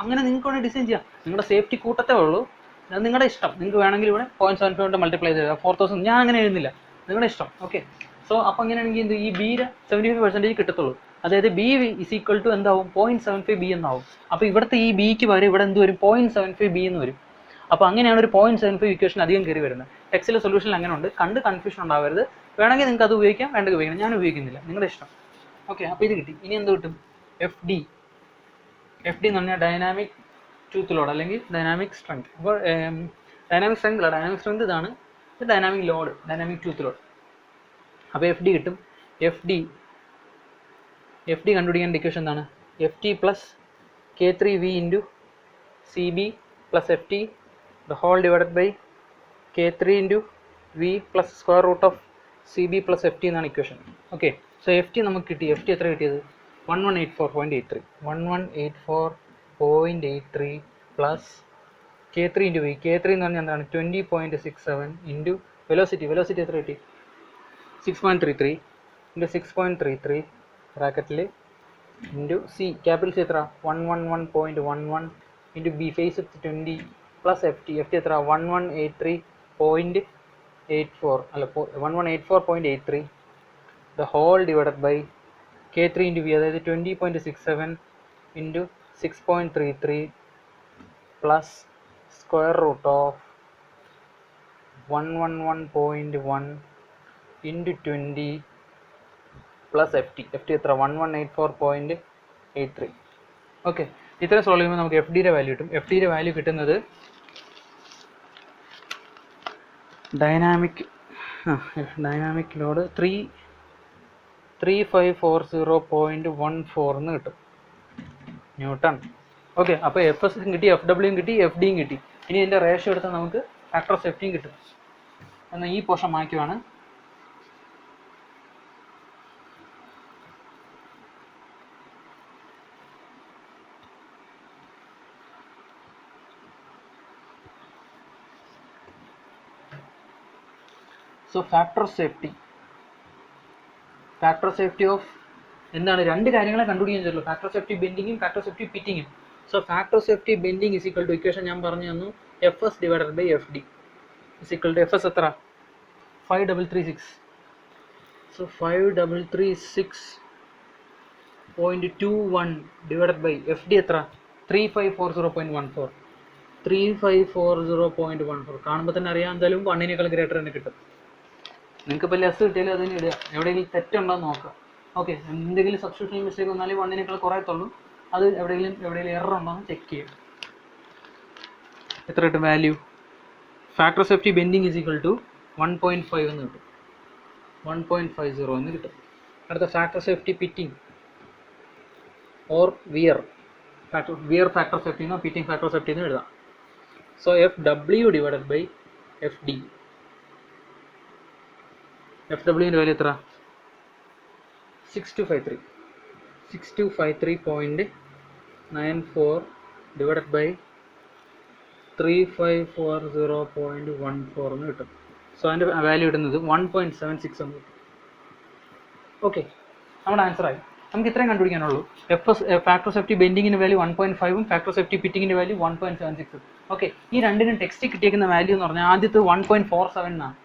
അങ്ങനെ നിങ്ങൾക്ക് വേണമെങ്കിൽ ഡിസൈൻ ചെയ്യാം, നിങ്ങളുടെ സേഫ്റ്റി കൂട്ടത്തേ ഉള്ളൂ. അത് നിങ്ങളുടെ ഇഷ്ടം. നിങ്ങൾക്ക് വേണമെങ്കിൽ ഇവിടെ 0.75 കൊണ്ട് മൾട്ടിപ്ലൈ ചെയ്ത് 4000. ഞാൻ അങ്ങനെ എഴുതുന്നില്ല, നിങ്ങളുടെ ഇഷ്ടം. ഓക്കെ, സോ അപ്പോൾ അങ്ങനെയാണെങ്കിൽ എന്ത് ഈ ബിയുടെ 75% കിട്ടത്തുള്ളൂ. അതായത് ബി ഇസ് ഈക്വൽ ടു എന്താവും 0.75 ബി എന്നാവും. അപ്പോൾ ഇവിടുത്തെ ഈ ബിക്ക് വരെ ഇവിടെ എന്ത് വരും 0.75 ബി എന്ന് വരും. അപ്പോൾ അങ്ങനെയാണ് ഒരു 0.75 ഇക്വേഷൻ അധികം കയറി വരുന്നത്. ടെക്സ്റ്റിലെ സൊല്യൂഷനിൽ അങ്ങനെ ഉണ്ട്, കണ്ട് കൺഫ്യൂഷൻ ഉണ്ടാവരുത്. വേണമെങ്കിൽ നിങ്ങൾക്ക് അത് ഉപയോഗിക്കാം, വേണ്ടെങ്കിൽ ഉപയോഗിക്കണം. ഞാൻ ഉപയോഗിക്കുന്നില്ല, നിങ്ങളുടെ ഇഷ്ടം. ഓക്കെ, അപ്പോൾ ഇത് കിട്ടി. ഇനി എന്ത് കിട്ടും? FD എന്ന് പറഞ്ഞാൽ ഡൈനാമിക് ടൂത്ത് ലോഡ് അല്ലെങ്കിൽ ഡൈനാമിക് സ്ട്രെങ്ത്. അപ്പോൾ ഡൈനാമിക് സ്ട്രെങ്ത് അല്ല, ഡൈനാമിക് സ്ട്രെങ്ത് ഇതാണ്, ഇത് dynamic load, dynamic tooth load. അപ്പോൾ FD കിട്ടും. FD കണ്ടുപിടിക്കേണ്ട ഇക്വേഷൻ എന്താണ്? FT plus K3V into CB plus FT the whole divided by K3 into V plus square root of CB plus FT എന്നാണ് ഇക്വേഷൻ. ഓക്കെ, സോ FT നമുക്ക് കിട്ടി. FT എത്ര കിട്ടിയത്? 1184.83 1184.83 plus K3 into V. K3 എന്ന് പറഞ്ഞാൽ എന്താണ്? 20.67 ഇൻറ്റു വെലോസിറ്റി എത്ര കിട്ടി? 6.33 ഇൻറ്റു 6.33 ബ്രാക്കറ്റിൽ ഇൻറ്റു C ക്യാപിറ്റൽ C എത്ര? 111.11 into B face 20 plus FT എത്ര? 1183.84 അല്ല 1184.83 the whole divided by K3 into V, അതായത് 20.67 into 6.33 plus square root of 111.1 into 20 plus FT എത്ര? 1184.83. ഓക്കെ, ഇത്ര സോൾവ് ചെയ്യുമ്പോൾ നമുക്ക് FDയുടെ വാല്യൂ കിട്ടും. FDയുടെ വാല്യൂ കിട്ടുന്നത് ഡൈനാമിക് ലോഡ് 3540.14 എന്ന് കിട്ടും ന്യൂട്ടൺ. ഓക്കെ, അപ്പോൾ FS കിട്ടി, FW കിട്ടി, FDയും കിട്ടി. ഇനി ഇതിൻ്റെ റേഷ്യോ എടുത്താൽ നമുക്ക് ഫാക്ടർ ഓഫ് സേഫ്റ്റിയും കിട്ടും. എന്നാൽ ഈ പോർഷൻ മാറ്റുവാണ്. So factor of safety of എന്താണ്? രണ്ട് കാര്യങ്ങളെ കണ്ടുപിടിക്കാൻ പറ്റുള്ളൂ, ഫാക്ടർ ഓഫ് സേഫ്റ്റി ബെൻഡിങ്ങും ഫാക്ടർ ഓഫ് സേഫ്റ്റി പിറ്റിങ്ങും. So factor of safety bending is equal to equation ഞാൻ പറഞ്ഞു തന്നു, FS divided by FD is equal to FS എത്ര? 5336. സോ 5336.21 ഡിവൈഡഡ് ബൈ FD എത്ര? 3540.14. 3540.14 കാണുമ്പോൾ തന്നെ അറിയാം എന്തായാലും 1നേക്കാൾ ഗ്രേറ്റർ തന്നെ കിട്ടും. നിങ്ങൾക്ക് ഇപ്പോൾ ലെസ് കിട്ടിയാലും അതിന് ഇടുക, എവിടെയെങ്കിലും തെറ്റുണ്ടോ എന്ന് നോക്കുക. ഓക്കെ, എന്തെങ്കിലും സബ്സ്റ്റിറ്റ്യൂഷൻ മിസ്റ്റേക്ക് വന്നാലും 1നേക്കാൾ കുറയത്തുള്ളൂ. അത് എവിടെയെങ്കിലും എറർ ഉണ്ടോ എന്ന് ചെക്ക് ചെയ്യുക. എത്ര കിട്ടും value? Factor of safety bending is equal to 1.5 എന്ന് കിട്ടും, 1.50 എന്ന് കിട്ടും. അടുത്ത factor safety pitting or wear factor safety എന്നോ പിറ്റിംഗ് ഫാക്ടർ സേഫ്റ്റി എന്ന് എഴുതാം. So FW divided by FD. FWൻ്റെ വാല്യൂ എത്ര? 6253.94 ഡിവൈഡഡ് ബൈ 3540.14 എന്ന് കിട്ടും. സോ അതിൻ്റെ വാല്യൂ ഇടുന്നത് 1.76 എന്ന് കിട്ടും. ഓക്കെ, നമ്മുടെ ആൻസറായി. നമുക്ക് ഇത്രയും കണ്ടുപിടിക്കാനുള്ളൂ. ഫാക്ടർ ഓഫ് സേഫ്റ്റി ബെൻഡിങ്ങിൻ്റെ വാല്യൂ 1.5ഉം ഫാക്ടർ ഓഫ് സേഫ്റ്റി പിറ്റിങ്ങിൻ്റെ വാല്യൂ 1.76. ഓക്കെ, ഈ രണ്ടിനും ടെക്സ്റ്റ് കിട്ടിയേക്കുന്ന വാല്യൂ എന്ന് പറഞ്ഞാൽ ആദ്യത്തെ 1.47 എന്നാണ്.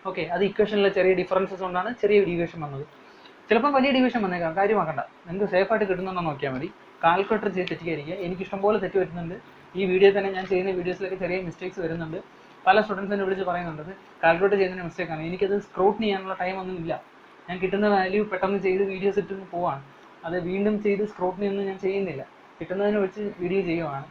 ഓക്കെ, അത് ഇക്വേഷനിലെ ചെറിയ ഡിഫറൻസസ് കൊണ്ടാണ് ചെറിയ ഡീവിയേഷൻ വന്നത്. ചിലപ്പോൾ വലിയ ഡീവിയേഷൻ വന്നേക്കാം, കാര്യമാക്കണ്ട. നിങ്ങൾക്ക് സേഫായിട്ട് കിട്ടുന്നുണ്ടോ നോക്കിയാൽ മതി. കാൽക്കുലേറ്റർ ചെയ്ത് തെറ്റിക്കായിരിക്കുക. എനിക്ക് ഇഷ്ടംപോലെ തെറ്റ് വരുന്നുണ്ട്. ഈ വീഡിയോ തന്നെ ഞാൻ ചെയ്യുന്ന വീഡിയോസിലൊക്കെ ചെറിയ മിസ്റ്റേക്സ് വരുന്നുണ്ട്. പല സ്റ്റുഡൻസിനെ വിളിച്ച് പറയുന്നുണ്ട് കാൽക്കുലേറ്റ് ചെയ്യുന്നതിന് മിസ്റ്റേക്കാണ്. എനിക്കത് സ്ക്രൂട്ടിനി ചെയ്യാനുള്ള ടൈമൊന്നും ഇല്ല. ഞാൻ കിട്ടുന്ന വാല്യൂ പെട്ടെന്ന് ചെയ്ത് വീഡിയോസ് ഇട്ട് പോവാണ്. അത് വീണ്ടും ചെയ്ത് സ്ക്രൂട്ടിനി ഒന്നും ഞാൻ ചെയ്യുന്നില്ല. കിട്ടുന്നതിന് വെച്ച് വീഡിയോ ചെയ്യുവാണ്.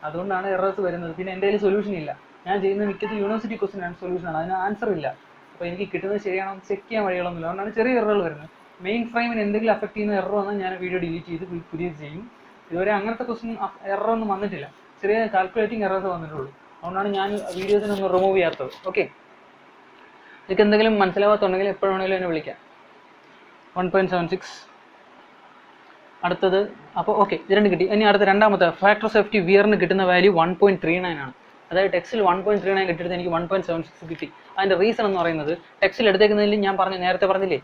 അതുകൊണ്ടാണ് എറേഴ്സ് വരുന്നത്. പിന്നെ എൻ്റെ കയ്യിൽ സൊല്യൂഷൻ ഇല്ല. ഞാൻ ചെയ്യുന്ന മിക്കത് യൂണിവേഴ്സിറ്റി ക്വസ്റ്റ്യൻ സൊല്യൂഷനാണ്, അതിന് ആൻസർ ഇല്ല. അപ്പോൾ എനിക്ക് കിട്ടുന്നത് ശരിയാണോ ചെക്ക് ചെയ്യാൻ വഴികളൊന്നുമില്ല. അതുകൊണ്ടാണ് ചെറിയ എററുകൾ വരുന്നത്. മെയിൻ ഫ്രെയിമിന് എന്തെങ്കിലും അഫക്റ്റ് ചെയ്യുന്ന എറർ വന്നാൽ ഞാൻ വീഡിയോ ഡിലീറ്റ് ചെയ്ത് പുതിയത് ചെയ്യും. ഇതുവരെ അങ്ങനത്തെ ക്വസ്റ്റ്യൻ എററൊന്നും വന്നിട്ടില്ല. ചെറിയ കാൽക്കുലേറ്റിംഗ് എറേഴ്സ് വന്നിട്ടുള്ളൂ. അതുകൊണ്ടാണ് ഞാൻ വീഡിയോസിനൊന്നും റിമൂവ് ചെയ്യാത്തത്. ഓക്കെ, നിങ്ങൾക്ക് എന്തെങ്കിലും മനസ്സിലാവാത്തുണ്ടെങ്കിൽ എപ്പോഴും വേണമെങ്കിലും എന്നെ വിളിക്കാം. 1.76 അടുത്തത്. അപ്പോൾ ഓക്കെ, ഇത് രണ്ട് കിട്ടി. ഇനി അടുത്ത രണ്ടാമത്തെ ഫാക്ടർ ഓഫ് സേഫ്റ്റി വിയറിന് കിട്ടുന്ന വാല്യൂ 1.39 ആണ്. അതായത് ടെക്സ്റ്റിൽ 1.39 കിട്ടിയിട്ട് എനിക്ക് 1.76 കിട്ടി. അതിൻ്റെ റീസൺ എന്ന് പറയുന്നത് ടെക്സ്റ്റിൽ എടുത്തേക്കുന്നതിൽ ഞാൻ നേരത്തെ പറഞ്ഞില്ലേ,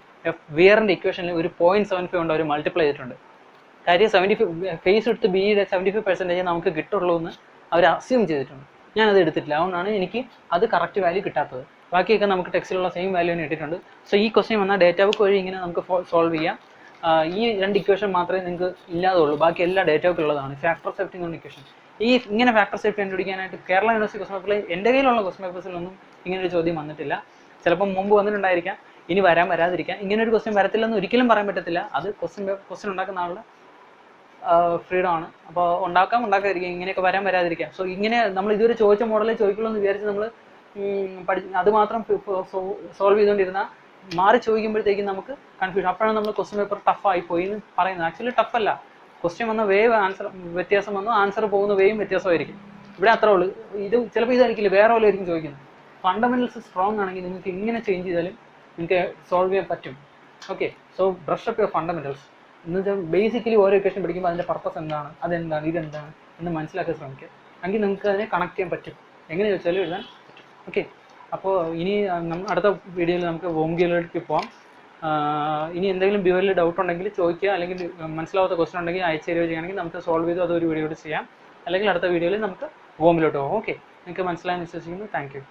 വിയറിൻ്റെ ഇക്വേഷനിൽ ഒരു 0.75 കൊണ്ട് അവർ മൾട്ടിപ്ലൈ ചെയ്തിട്ടുണ്ട്. കാര്യം 75 ഫേസ് എടുത്ത് ബിയുടെ 75% നമുക്ക് കിട്ടുള്ളൂ എന്ന് അവർ അസ്യൂം ചെയ്തിട്ടുണ്ട്. ഞാനത് എടുത്തിട്ടില്ല. അതുകൊണ്ടാണ് എനിക്ക് അത് കറക്റ്റ് വാല്യൂ കിട്ടാത്തത്. ബാക്കിയൊക്കെ നമുക്ക് ടെക്സ്റ്റിലുള്ള സെയിം വാല്യൂ തന്നെ ഇട്ടിട്ടുണ്ട്. സോ ഈ ക്വസ്റ്റ്യൻ വന്നാൽ ഡേറ്റ ബുക്ക് വഴി ഇങ്ങനെ നമുക്ക് സോൾവ് ചെയ്യാം. ഈ രണ്ട് ഇക്വേഷൻ മാത്രമേ നിങ്ങൾക്ക് ഇല്ലാതുള്ളൂ. ബാക്കി എല്ലാ ഡേറ്റ ബുക്ക് ഉള്ളതാണ്. ഫാക്ടർ സേഫ്റ്റി എന്നുള്ള ഇക്വേഷൻ. ഇങ്ങനെ ഫാക്ടർ സേഫ്റ്റി കണ്ടുപിടിക്കാനായിട്ട് കേരള യൂണിവേഴ്സിറ്റി ക്വസ്റ്റ്യൻ പേപ്പറിൽ എൻ്റെ കയ്യിലുള്ള ക്വസ്റ്റ്യൻ പേപ്പേഴ്സിലൊന്നും ഇങ്ങനൊരു ചോദ്യം വന്നിട്ടില്ല. ചിലപ്പം മുമ്പ് വന്നിട്ടുണ്ടായിരിക്കാം, ഇനി വരാതിരിക്കാം. ഇങ്ങനൊരു ക്വസ്റ്റ്യൻ വരത്തില്ലെന്ന് ഒരിക്കലും പറയാൻ പറ്റത്തില്ല. അത് ക്വസ്റ്റ്യൻ ഉണ്ടാക്കുന്ന ആളുടെ ഫ്രീഡം ആണ്. അപ്പോൾ ഉണ്ടാക്കാതിരിക്കാം, ഇങ്ങനെയൊക്കെ വരാതിരിക്കാം. സോ ഇങ്ങനെ നമ്മൾ ഇതുവരെ ചോദിച്ച മോഡലേ ചോദിക്കുള്ളൂ എന്ന് വിചാരിച്ച് നമ്മൾ അത് മാത്രം സോൾവ് ചെയ്തുകൊണ്ടിരുന്ന മാറി ചോദിക്കുമ്പോഴത്തേക്കും നമുക്ക് കൺഫ്യൂഷൻ. അപ്പോഴാണ് നമ്മൾ ക്വസ്റ്റ്യൻ പേപ്പർ ടഫായി പോയി എന്ന് പറയുന്നത്. ആക്ച്വലി ടഫല്ല. ക്വസ്റ്റ്യൻ വന്ന വേവ് ആൻസർ വ്യത്യാസം വന്നു, ആൻസർ പോകുന്ന വേയും വ്യത്യാസമായിരിക്കും. ഇവിടെ അത്രേ ഉള്ളൂ. ഇത് ചിലപ്പോൾ ഇതായിരിക്കില്ല, വേറെ പോലെ ആയിരിക്കും ചോദിക്കുന്നത്. ഫണ്ടമെന്റൽസ് സ്ട്രോങ് ആണെങ്കിൽ നിങ്ങൾക്ക് ഇങ്ങനെ ചേഞ്ച് ചെയ്താലും നിങ്ങൾക്ക് സോൾവ് ചെയ്യാൻ പറ്റും. Okay, so brush up your fundamentals എന്ന് വെച്ചാൽ ബേസിക്കലി ഓരോ ഇക്വേഷൻ പഠിക്കുമ്പോൾ അതിൻ്റെ പർപ്പസ് എന്താണ്, അതെന്താണ്, ഇതെന്താണ് എന്ന് മനസ്സിലാക്കാൻ ശ്രമിക്കുക. എങ്കിൽ നിങ്ങൾക്ക് അതിനെ കണക്ട് ചെയ്യാൻ പറ്റും. എങ്ങനെ ചോദിച്ചാലും എഴുതാൻ പറ്റും. ഓക്കെ, അപ്പോൾ ഇനി അടുത്ത വീഡിയോയിൽ നമുക്ക് വോംഗിയിലേക്ക് പോകാം. ഇനി എന്തെങ്കിലും ബിഹേവിയറിൽ ഡൗട്ട് ഉണ്ടെങ്കിൽ ചോദിക്കുക, അല്ലെങ്കിൽ മനസ്സിലാവാത്ത ക്വസ്റ്റൻ ഉണ്ടെങ്കിൽ അയച്ചു തരികയോ ചെയ്യുകയാണെങ്കിൽ നമുക്ക് സോൾവ് ചെയ്ത് അതൊരു വീഡിയോയിൽ ചെയ്യാം. അല്ലെങ്കിൽ അടുത്ത വീഡിയോയിൽ നമുക്ക് വോമിലോട്ട് പോകാം. ഓക്കെ, നിങ്ങൾക്ക് മനസ്സിലായെന്ന് വിശ്വസിക്കുന്നു. Thank you.